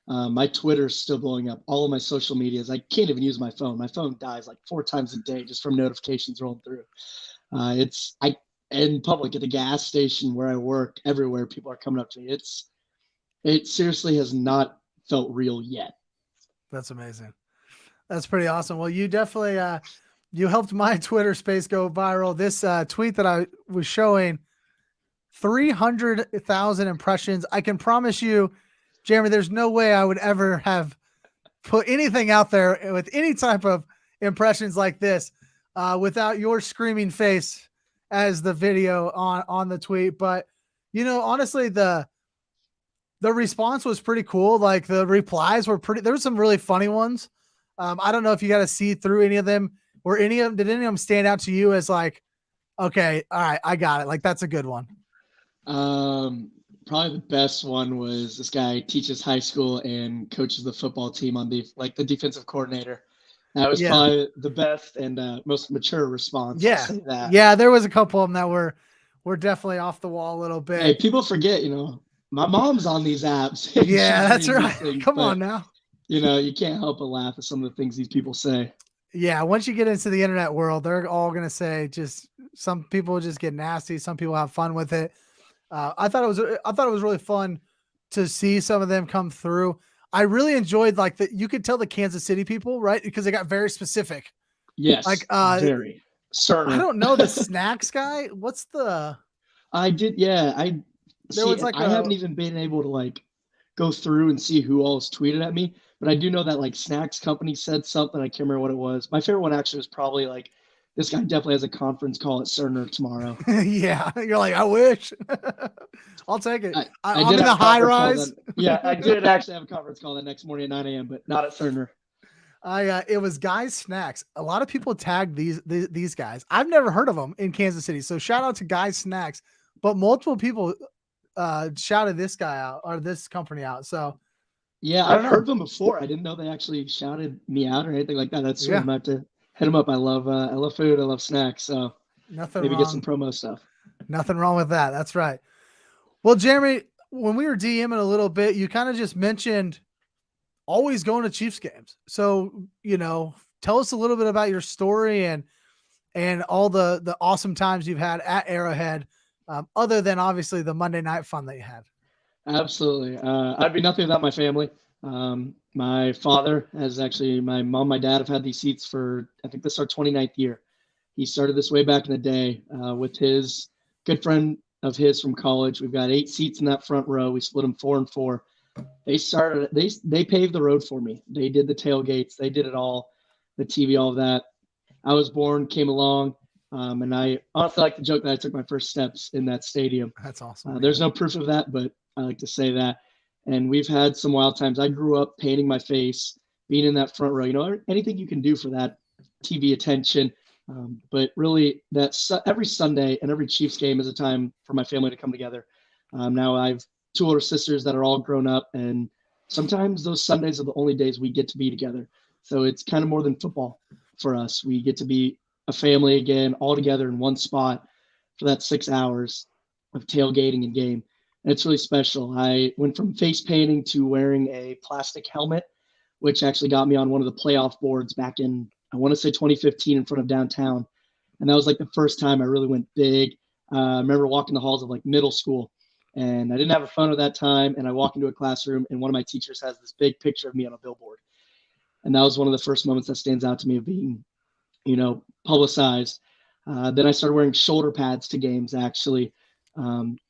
My Twitter's still blowing up. All of my social medias. I can't even use my phone. My phone dies like 4 times a day just from notifications rolling through. In public at the gas station where I work, everywhere people are coming up to me. It seriously has not felt real yet. That's amazing. That's pretty awesome. Well, you definitely you helped my Twitter space go viral. This tweet that I was showing, 300,000 impressions. I can promise you, Jeremy, there's no way I would ever have put anything out there with any type of impressions like this without your screaming face as the video on the tweet. But, honestly, the response was pretty cool. Like the replies were there were some really funny ones. I don't know if you got to see through any of them or did any of them stand out to you as like, okay, all right, I got it. Like, that's a good one. Probably the best one was this guy teaches high school and coaches the football team on the defensive coordinator. That was probably the best and most mature response. Yeah. I'll say that. Yeah. There was a couple of them that were definitely off the wall a little bit. Hey, people forget, my mom's on these apps. Yeah, that's right. Things, Come on now. You can't help but laugh at some of the things these people say. Yeah. Once you get into the internet world, they're all going to say some people just get nasty. Some people have fun with it. I thought it was really fun to see some of them come through. I really enjoyed you could tell the Kansas City people, right? Because they got very specific. Yes. Very certain. I don't know the snacks guy. What's the? I did. Yeah. I haven't even been able to go through and see who all has tweeted at me, but I do know that snacks company said something. I can't remember what it was. My favorite one actually was probably this guy definitely has a conference call at Cerner tomorrow. Yeah. You're like, I wish. I'll take it. I'm in the high rise. I did actually have a conference call that next morning at 9 a.m., but not at Cerner. It was Guys Snacks. A lot of people tagged these guys. I've never heard of them in Kansas City. So shout out to Guys Snacks, but multiple people shouted this guy out or this company out. So yeah, I've heard them before. I didn't know they actually shouted me out or anything like that. That's sweet. I'm about to hit them up. I love food. I love snacks. So maybe get some promo stuff. Nothing wrong with that. That's right. Well, Jeremy, when we were DMing a little bit, you kind of just mentioned always going to Chiefs games. So, tell us a little bit about your story and all the awesome times you've had at Arrowhead, other than obviously the Monday night fun that you had. Absolutely. I'd be nothing without my family. My father my mom, my dad have had these seats for, I think this is our 29th year. He started this way back in the day with his good friend of his from college. We've got 8 seats in that front row. We split them 4 and 4. They paved the road for me. They did the tailgates. They did it all, the TV, all of that. I was born, came along, and I honestly like to joke that I took my first steps in that stadium. That's awesome. There's no proof of that, but I like to say that. And we've had some wild times. I grew up painting my face, being in that front row, anything you can do for that TV attention. But really, every Sunday and every Chiefs game is a time for my family to come together. Now I have 2 older sisters that are all grown up, and sometimes those Sundays are the only days we get to be together. So it's kind of more than football for us. We get to be a family again, all together in one spot for that 6 hours of tailgating and game. And it's really special. I went from face painting to wearing a plastic helmet, which actually got me on one of the playoff boards back in, I want to say 2015 in front of downtown. And that was the first time I really went big. I remember walking the halls of middle school, and I didn't have a phone at that time. And I walk into a classroom, and one of my teachers has this big picture of me on a billboard. And that was one of the first moments that stands out to me of being, publicized. Then I started wearing shoulder pads to games, actually.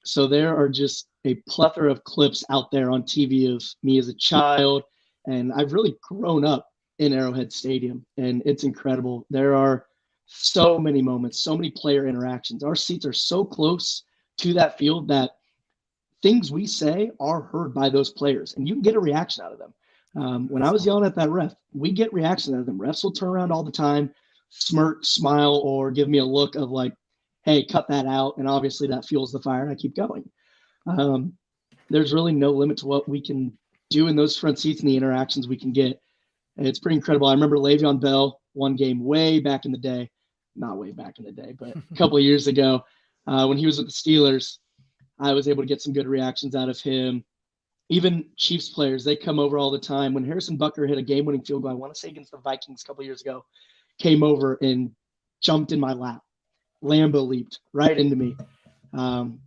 So there are just a plethora of clips out there on TV of me as a child. And I've really grown up in Arrowhead Stadium, and it's incredible. There are so many moments, so many player interactions. Our seats are so close to that field that things we say are heard by those players, and you can get a reaction out of them. When I was yelling at that ref, we get reactions out of them. Refs will turn around all the time, smirk, smile, or give me a look of hey, cut that out. And obviously that fuels the fire, and I keep going. There's really no limit to what we can do in those front seats and the interactions we can get. And it's pretty incredible. I remember Le'Veon Bell, one game way back in the day, not way back in the day, but a couple of years ago, when he was with the Steelers, I was able to get some good reactions out of him. even Chiefs players, they come over all the time. When Harrison Butker hit a game-winning field goal, I want to say against the Vikings a couple years ago, came over and jumped in my lap. Lambo leaped right into me.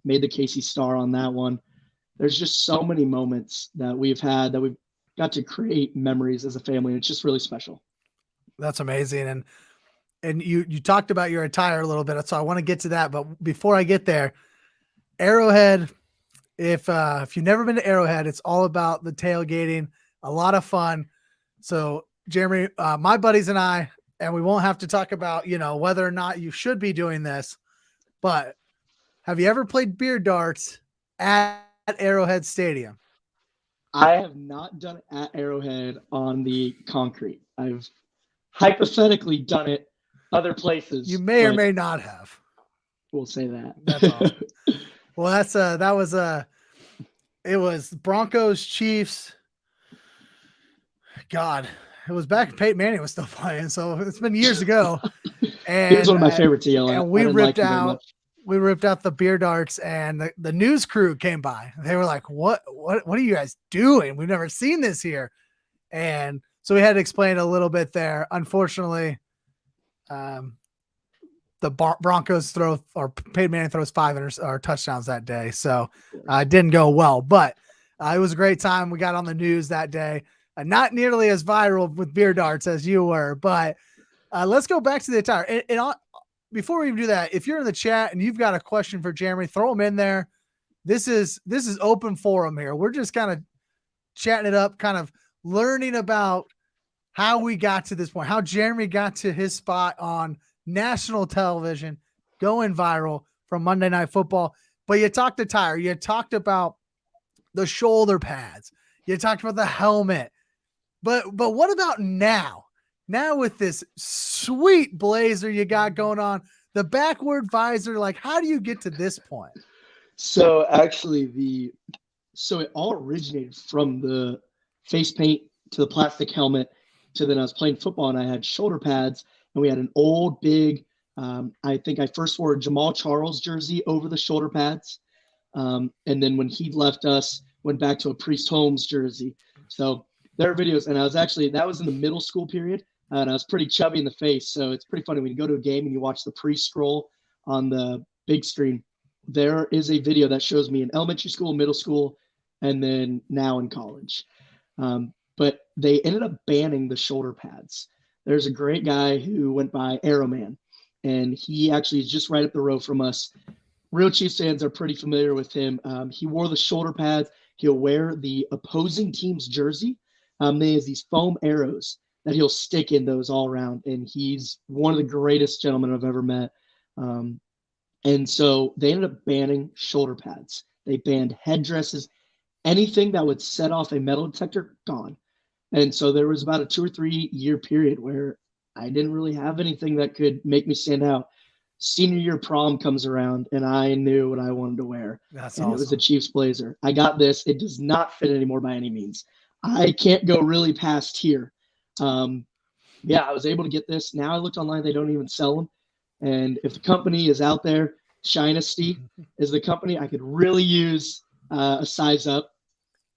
Made the Casey Star on that one. There's just so many moments that we've had that we've got to create memories as a family. It's just really special. That's amazing. And you talked about your attire a little bit, so I want to get to that. But before I get there, Arrowhead, if you've never been to Arrowhead, it's all about the tailgating, a lot of fun. So Jeremy, my buddies and I, and we won't have to talk about, whether or not you should be doing this, but have you ever played beer darts at Arrowhead Stadium? I have not done it at Arrowhead on the concrete. I've hypothetically done it other places. You may or may not have. We'll say that. That's all. Well, it was Broncos, Chiefs. God, it was back when Peyton Manning was still playing, so it's been years ago. And it was one of my favorites to yell at. And we ripped out the beer darts, and the news crew came by. They were like, what are you guys doing? We've never seen this here. And so we had to explain a little bit there. Unfortunately, the Broncos Peyton Manning throws 5 touchdowns that day. So it didn't go well, but it was a great time. We got on the news that day. Not nearly as viral with beer darts as you were, but let's go back to the attire. And before we even do that, if you're in the chat and you've got a question for Jeremy, throw them in there. This is open forum here. We're just kind of chatting it up, kind of learning about how we got to this point, how Jeremy got to his spot on national television, going viral from Monday Night Football. But you talked attire. You talked about the shoulder pads. You talked about the helmet. But what about now? Now with this sweet blazer you got going on, the backward visor, like how do you get to this point? So actually it all originated from the face paint to the plastic helmet to then I was playing football and I had shoulder pads and we had an old big, I think I first wore a Jamal Charles jersey over the shoulder pads. And then when he left us, went back to a Priest Holmes jersey. So there are videos, and that was in the middle school period, and I was pretty chubby in the face, so it's pretty funny when you go to a game and you watch the pre-scroll on the big screen. There is a video that shows me in elementary school, middle school, and then now in college. But they ended up banning the shoulder pads. There's a great guy who went by Arrowman, and he actually is just right up the road from us. Real Chiefs fans are pretty familiar with him. He wore the shoulder pads. He'll wear the opposing team's jersey. They have these foam arrows that he'll stick in those all around. And he's one of the greatest gentlemen I've ever met. And so they ended up banning shoulder pads. They banned headdresses, anything that would set off a metal detector, gone. And so there was about a 2 or 3 year period where I didn't really have anything that could make me stand out. Senior year prom comes around and I knew what I wanted to wear. That's awesome. It was a Chiefs blazer. I got this. It does not fit anymore by any means. I can't go really past here. I was able to get this. Now I looked online. They don't even sell them. And if the company is out there, Shinesty is the company. I could really use a size up.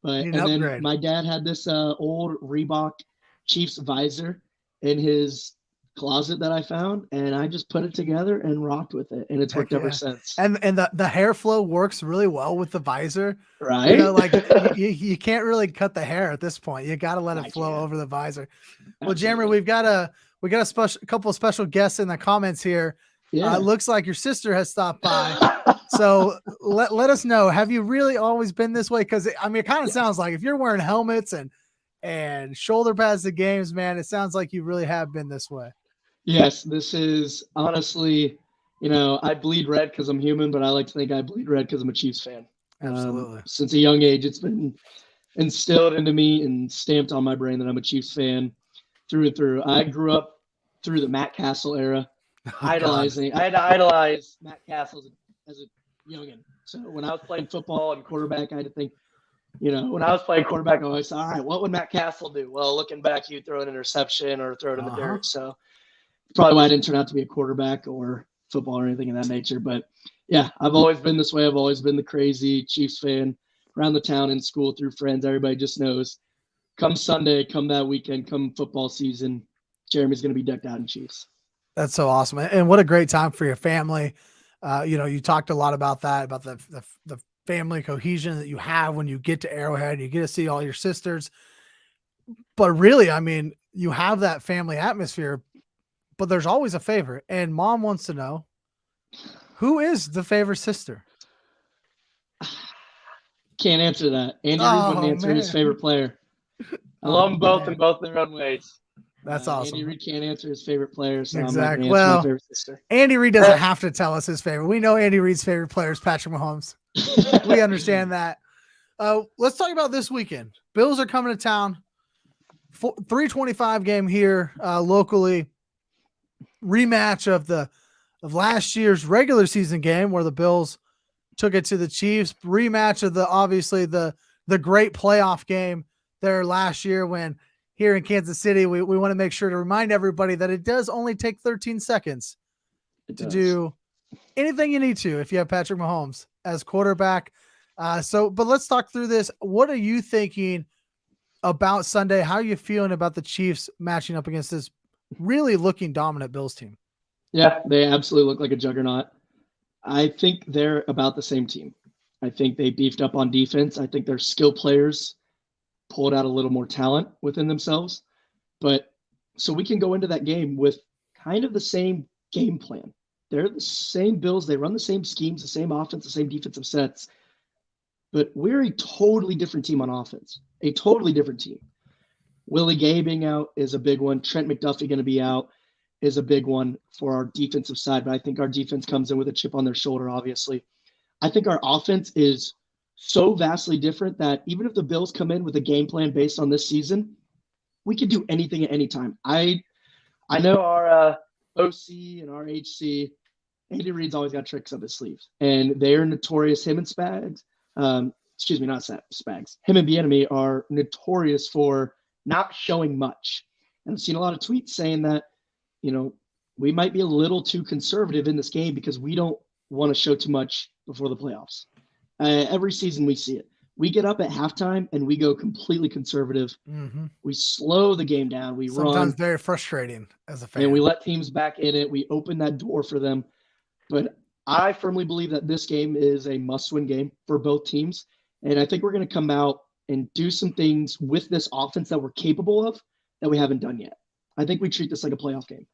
But then my dad had this old Reebok Chiefs visor in his closet that I found, and I just put it together and rocked with it, and it's worked ever since. And the hair flow works really well with the visor, right? You can't really cut the hair at this point. You got to let it flow over the visor. Well, Jeremy, we got a couple of special guests in the comments here. Yeah, it looks like your sister has stopped by. So let us know. Have you really always been this way? Because I mean, it kind of sounds like if you're wearing helmets and shoulder pads to games, man, it sounds like you really have been this way. Yes, this is honestly, I bleed red because I'm human, but I like to think I bleed red because I'm a Chiefs fan. Absolutely. Since a young age, it's been instilled into me and stamped on my brain that I'm a Chiefs fan through and through. I grew up through the Matt Castle era, idolizing. I had to idolize Matt Castle as a youngin'. So when I was playing football and quarterback, I had to think, when I was playing quarterback, I always thought, all right, what would Matt Castle do? Well, looking back, he'd throw an interception or throw it in the dirt. So probably why I didn't turn out to be a quarterback or football or anything of that nature. But yeah, I've always been this way. I've always been the crazy Chiefs fan. around the town, in school, through friends. Everybody just knows come Sunday, come that weekend, come football season, Jeremy's going to be decked out in Chiefs. That's so awesome. And what a great time for your family. You talked a lot about that, about the family cohesion that you have when you get to Arrowhead, you get to see all your sisters. But really, I mean, you have that family atmosphere, but there's always a favorite. And Mom wants to know, who is the favorite sister? Can't answer that. Andy Reid wouldn't answer his favorite player. I love them both in both their own ways. That's awesome. Andy Reid can't answer his favorate player, so exactly. I'm not my favorite sister. Andy Reid doesn't have to tell us his favorite. We know Andy Reid's favorite player is Patrick Mahomes. We understand that. Let's talk about this weekend. Bills are coming to town. 325 game here locally. Rematch of last year's regular season game where the Bills took it to the Chiefs. Rematch of the great playoff game there last year when here in Kansas City, we want to make sure to remind everybody that it does only take 13 seconds to do anything you need to if you have Patrick Mahomes as quarterback. But let's talk through this. What are you thinking about Sunday? How are you feeling about the Chiefs matching up against this really looking dominant Bills team? Yeah, they absolutely look like a juggernaut. I think they're about the same team. I think they beefed up on defense. I think their skill players pulled out a little more talent within themselves. But so we can go into that game with kind of the same game plan. They're the same Bills. They run the same schemes, the same offense, the same defensive sets. But we're a totally different team on offense, a totally different team. Willie Gay being out is a big one. Trent McDuffie going to be out is a big one for our defensive side. But I think our defense comes in with a chip on their shoulder, obviously. I think our offense is so vastly different that even if the Bills come in with a game plan based on this season, we can do anything at any time. I know our OC and our HC, Andy Reid's always got tricks up his sleeves, and they are notorious. Him and Spags, not Spags. Him and Bieniemy are notorious for not showing much. And I've seen a lot of tweets saying that, we might be a little too conservative in this game because we don't want to show too much before the playoffs. Every season we see it. We get up at halftime and we go completely conservative. Mm-hmm. We slow the game down. We run. Sometimes very frustrating as a fan. And we let teams back in it. We open that door for them. But I firmly believe that this game is a must-win game for both teams. And I think we're going to come out and do some things with this offense that we're capable of that we haven't done yet. I think we treat this like a playoff game.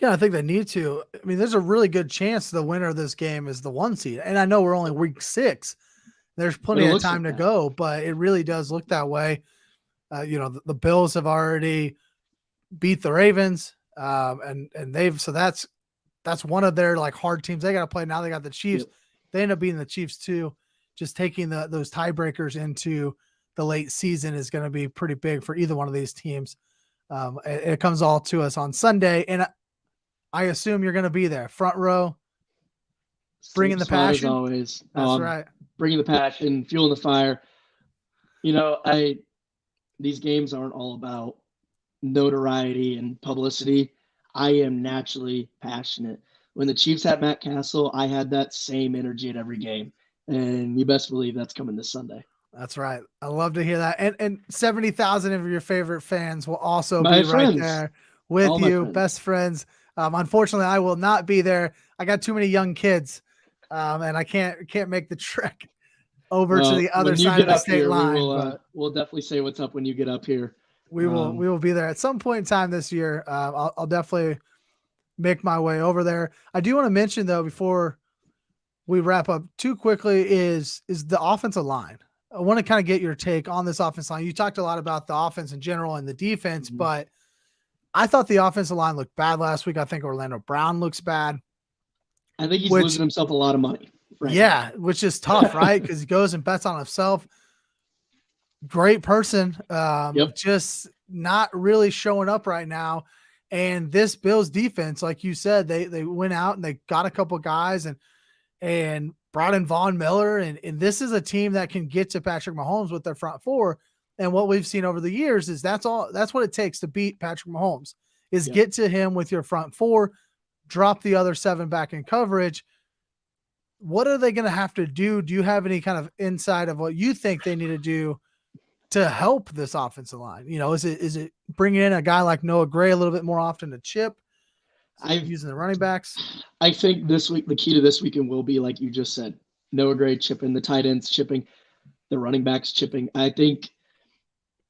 Yeah, I think they need to. I mean, there's a really good chance the winner of this game is the 1 seed. And I know we're only week 6. There's plenty of time to go, but it really does look that way. The Bills have already beat the Ravens, and that's one of their hard teams they got to play. Now they got the Chiefs. Yep. They end up beating the Chiefs too. Just taking those tiebreakers into the late season is going to be pretty big for either one of these teams. It comes all to us on Sunday, and I assume you're going to be there, front row, bringing the passion. As always, that's right. Bringing the passion, fueling the fire. These games aren't all about notoriety and publicity. I am naturally passionate. When the Chiefs had Matt Castle, I had that same energy at every game, and you best believe that's coming this Sunday. That's right. I love to hear that. And 70,000 of your favorite fans will also be right there with you, best friends. Unfortunately, I will not be there. I got too many young kids, and I can't make the trek over to the other side of the state line. We'll definitely say what's up when you get up here. We will be there at some point in time this year. I'll definitely make my way over there. I do want to mention though, before we wrap up too quickly, is the offensive line. I want to kind of get your take on this offensive line. You talked a lot about the offense in general and the defense, but I thought the offensive line looked bad last week. I think Orlando Brown looks bad. I think he's losing himself a lot of money. Right now. Which is tough, right? Because he goes and bets on himself. Great person. Just not really showing up right now. And this Bills defense, like you said, they went out and they got a couple guys and brought in Von Miller. And this is a team that can get to Patrick Mahomes with their front four. And what we've seen over the years is that's what it takes to beat Patrick Mahomes is get to him with your front four, drop the other 7 back in coverage, what are they going to have to do? Do you have any kind of insight of what you think they need to do to help this offensive line? Is it bringing in a guy like Noah Gray a little bit more often to chip? Using the running backs? I think this week, the key to this weekend will be, like you just said, Noah Gray chipping, the tight ends chipping, the running backs chipping. I think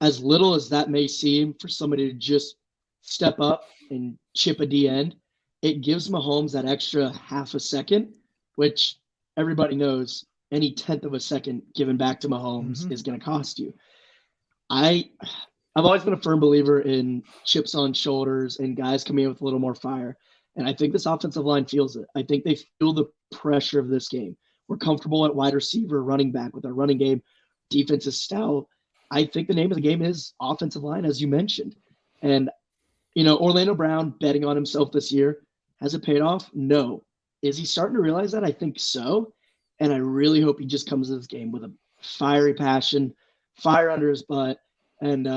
as little as that may seem for somebody to just step up and chip a D end, it gives Mahomes that extra half a second, which everybody knows any tenth of a second given back to Mahomes is going to cost you. I've always been a firm believer in chips on shoulders and guys coming in with a little more fire. And I think this offensive line feels it. I think they feel the pressure of this game. We're comfortable at wide receiver, running back with our running game, defensive style. I think the name of the game is offensive line, as you mentioned. And, Orlando Brown betting on himself this year, has it paid off? No. Is he starting to realize that? I think so. And I really hope he just comes to this game with a fiery passion, fire under his butt. And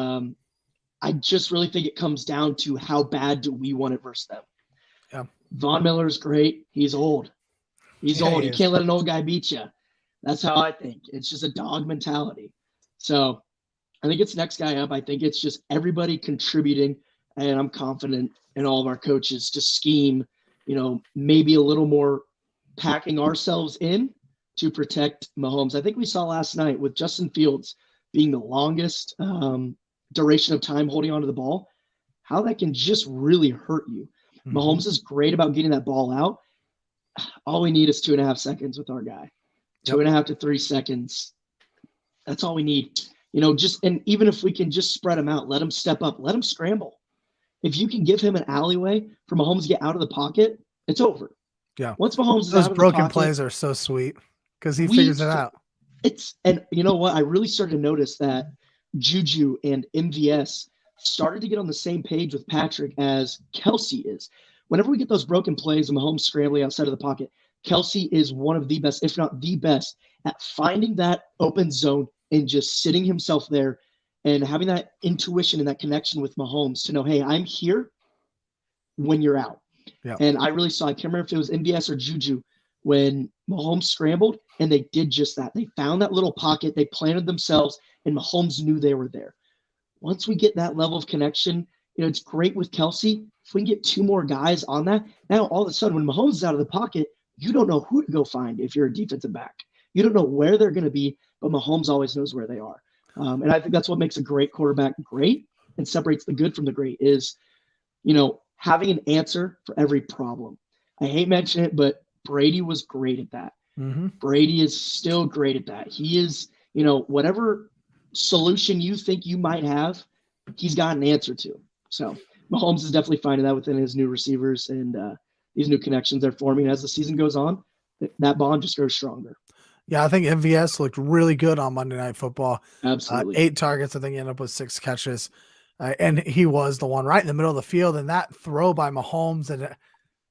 I just really think it comes down to how bad do we want it versus them. Yeah. Von Miller's great. He's old. He's old. You can't let an old guy beat you. That's how I think. It's just a dog mentality. So I think it's next guy up. I think it's just everybody contributing. And I'm confident in all of our coaches to scheme, maybe a little more packing ourselves in to protect Mahomes. I think we saw last night with Justin Fields being the longest duration of time holding onto the ball, how that can just really hurt you. Mahomes is great about getting that ball out. All we need is 2.5 seconds with our guy. 2.5 to 3 seconds. That's all we need. And even if we can just spread him out, let him step up, let him scramble. If you can give him an alleyway for Mahomes to get out of the pocket, it's over. Yeah. Once Mahomes is those out of broken the pocket, plays are so sweet because he figures it out. And you know what? I really started to notice that Juju and MVS started to get on the same page with Patrick as Kelsey is. Whenever we get those broken plays and Mahomes scrambling outside of the pocket, Kelsey is one of the best, if not the best, at finding that open zone and just sitting himself there and having that intuition and that connection with Mahomes to know, hey, I'm here when you're out. Yeah. And I really saw, I can't remember if it was MVS or Juju, when Mahomes scrambled, and they did just that. They found that little pocket, they planted themselves, and Mahomes knew they were there. Once we get that level of connection, it's great with Kelsey. If we can get 2 more guys on that, now all of a sudden when Mahomes is out of the pocket, you don't know who to go find if you're a defensive back. You don't know where they're going to be, but Mahomes always knows where they are. And I think that's what makes a great quarterback great and separates the good from the great is, having an answer for every problem. I hate mentioning it, but Brady was great at that. Brady is still great at that. He is, whatever solution you think you might have, he's got an answer to. So Mahomes is definitely finding that within his new receivers and these new connections they're forming. As the season goes on, that bond just grows stronger. Yeah, I think MVS looked really good on Monday Night Football. Absolutely. 8 targets. I think he ended up with 6 catches. And he was the one right in the middle of the field. And that throw by Mahomes, and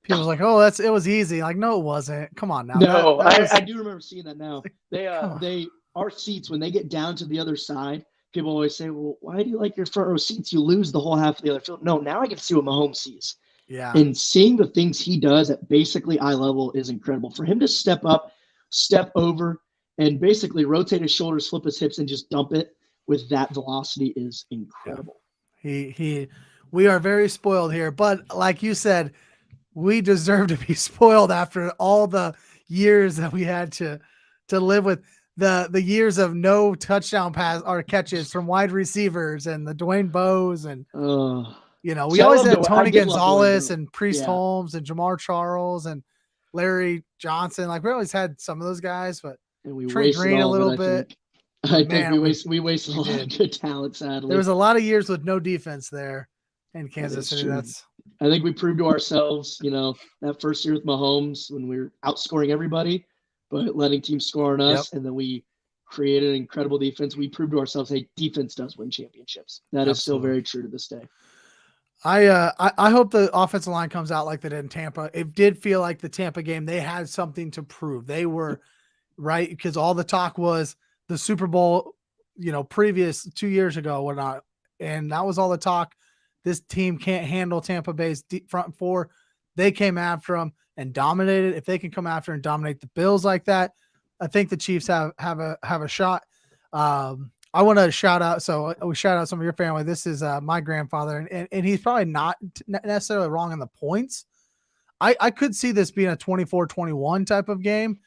people was like, oh, it was easy. Like, no, it wasn't. Come on now. No, I do remember seeing that now. Our seats, when they get down to the other side, people always say, well, why do you like your front row seats? You lose the whole half of the other field. No, now I get to see what Mahomes sees. Yeah. And seeing the things he does at basically eye level is incredible. For him to step up, step over, and basically rotate his shoulders, flip his hips, and just dump it with that velocity is incredible. Yeah. We are very spoiled here, but like you said, we deserve to be spoiled after all the years that we had to live with the years of no touchdown pass or catches from wide receivers and the Dwayne Bowes and we always had Tony Gonzalez and Priest Holmes and Jamar Charles and Larry Johnson. Like we always had some of those guys, but Trey Green a little bit. I think we wasted a lot of good talent, sadly. There was a lot of years with no defense there in Kansas City. True. I think we proved to ourselves, that first year with Mahomes when we were outscoring everybody, but letting teams score on us, and then we created an incredible defense. We proved to ourselves, hey, defense does win championships. That is still very true to this day. I hope the offensive line comes out like they did in Tampa. It did feel like the Tampa game, they had something to prove. They were right because all the talk was the Super Bowl, previous 2 years ago, whatnot. And that was all the talk. This team can't handle Tampa Bay's front four. They came after them. and dominated. If they can come after and dominate the Bills like that, I think the Chiefs have a shot. I want to shout out. So we shout out some of your family. This is my grandfather, and he's probably not necessarily wrong on the points. I could see this being a 24-21 type of game,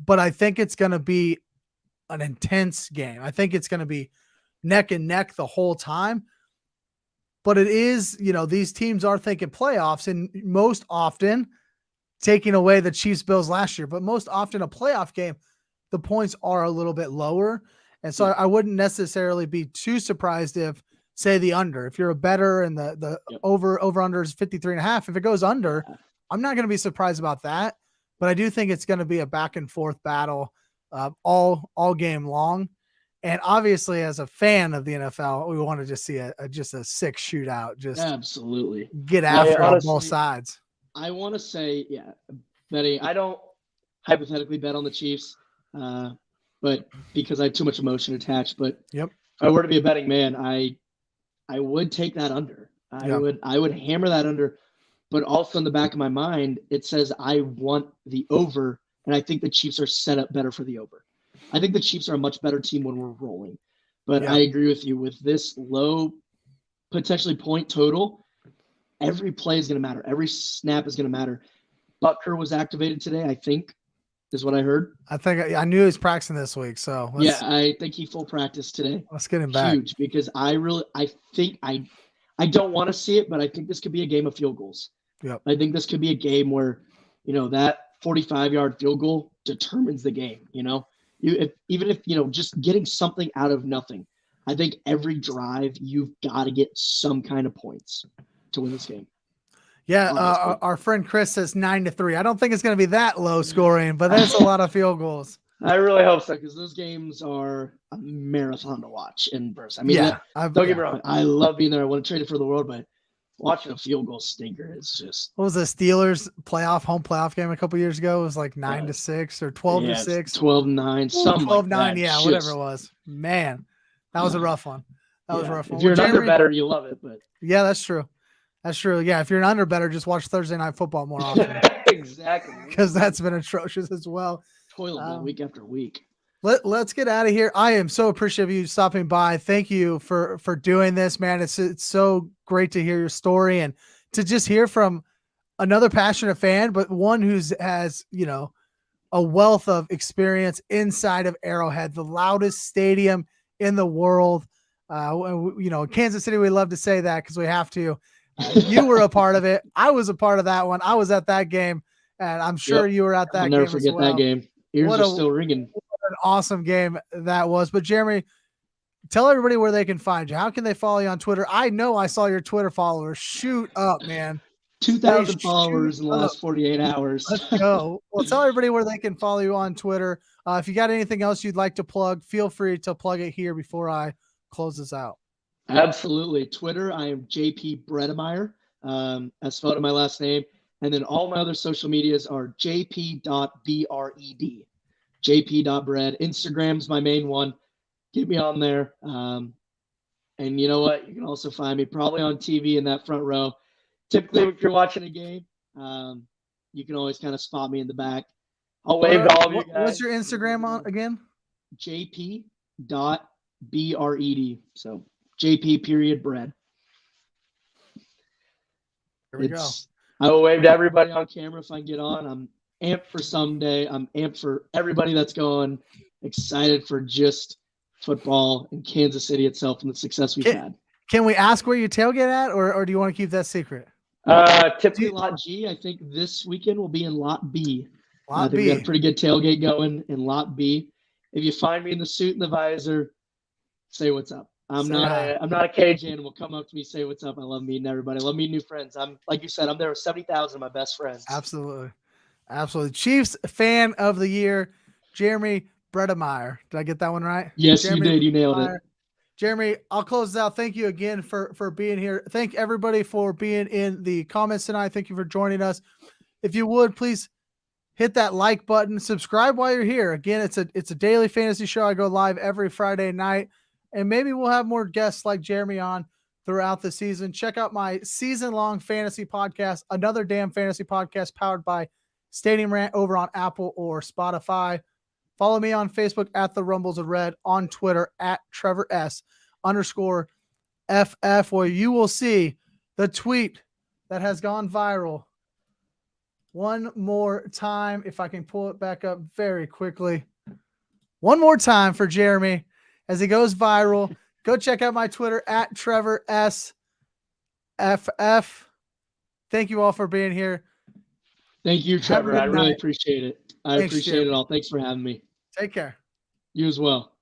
but I think it's going to be an intense game. I think it's going to be neck and neck the whole time. But it is, these teams are thinking playoffs, and most often, taking away the Chiefs Bills last year, but most often a playoff game, the points are a little bit lower. And so I wouldn't necessarily be too surprised if, say, the under, if you're a bettor and the over under is 53.5, if it goes under, I'm not going to be surprised about that. But I do think it's going to be a back and forth battle all game long. And obviously, as a fan of the NFL, we want to just see just a sick shootout. Just absolutely get after on both sides. I want to say, betting. I don't hypothetically bet on the Chiefs, but because I have too much emotion attached. But if I were to be a betting man, I would take that under. I would hammer that under. But also in the back of my mind, it says I want the over, and I think the Chiefs are set up better for the over. I think the Chiefs are a much better team when we're rolling. But I agree with you. With this low, potentially point total, every play is going to matter. Every snap is going to matter. Butker was activated today, I think, is what I heard. I think I knew he was practicing this week. So I think he full practiced today. Let's get him back. Huge, because I don't want to see it, but I think this could be a game of field goals. I think this could be a game where, that 45-yard field goal determines the game, Even if just getting something out of nothing. I think every drive you've got to get some kind of points to win this game. Yeah, our friend Chris says 9-3. I don't think it's going to be that low scoring, but that's a lot of field goals. I really hope so, because those games are a marathon to watch in person. I mean, don't get me wrong. I love being there. I want to trade it for the world, but watching a field goal stinker is just. What was the Steelers home playoff game a couple years ago? It was like 9-6 or 12-6, 12-9, something 12-9, like that. Whatever it was. Man, that was a rough one. That was a rough one. If you're an under better, you love it, but yeah, that's true. That's true. Yeah, if you're an under better, just watch Thursday Night Football more often. Exactly, because that's been atrocious as well. Toilet week after week. Let's get out of here. I am so appreciative of you stopping by. Thank you for doing this, man. It's so great to hear your story and to just hear from another passionate fan, but one has a wealth of experience inside of Arrowhead, the loudest stadium in the world. Kansas City, we love to say that because we have to. You were a part of it. I was a part of that one. I was at that game, and I'm sure you were at that game. I'll never forget that game. Ears are still ringing. What an awesome game that was. But Jeremy, tell everybody where they can find you. How can they follow you on Twitter? I know I saw your Twitter followers shoot up, man. 2,000 followers in the last 48 hours. Let's go. Well, tell everybody where they can follow you on Twitter. If you got anything else you'd like to plug, feel free to plug it here before I close this out. Absolutely. Twitter, I am JP Bredemeyer, as spelled in my last name. And then all my other social medias are jp.bred, jp.bred. Instagram's my main one. Get me on there. And you know what? You can also find me probably on TV in that front row. Typically, if you're watching a game, you can always kind of spot me in the back. I'll wave to all of you guys. What's your Instagram on again? jp.bred. So JP.Bread. Here we go. I will wave to everybody on camera if I can get on. I'm amped for someday. I'm amped for everybody that's going. Excited for just football in Kansas City itself and the success we've had. Can we ask where you tailgate at, or do you want to keep that secret? Typically Lot G. I think this weekend will be in Lot B. Lot B. We got a pretty good tailgate going in Lot B. If you find me in the suit and the visor, say what's up. I'm not a cage animal. Come up to me, say what's up. I love meeting everybody. I love meeting new friends. I'm like you said, I'm there with 70,000 of my best friends. Absolutely. Chiefs fan of the year, Jeremy Bredemeyer. Did I get that one right? Yes, Jeremy you did. You nailed it. Jeremy, I'll close this out. Thank you again for being here. Thank everybody for being in the comments tonight. Thank you for joining us. If you would, please hit that like button. Subscribe while you're here. Again, it's a daily fantasy show. I go live every Friday night. And maybe we'll have more guests like Jeremy on throughout the season. Check out my season-long fantasy podcast, Another Damn Fantasy Podcast, powered by Stadium Rant over on Apple or Spotify. Follow me on Facebook at The Rumbles of Red, on Twitter at Trevor S_FF, where you will see the tweet that has gone viral. One more time, if I can pull it back up very quickly. One more time for Jeremy as he goes viral. Go check out my Twitter at Trevor S_FF. Thank you all for being here. Thank you, Trevor. I really appreciate it. I Thanks, appreciate it all. Thanks for having me. Take care. You as well.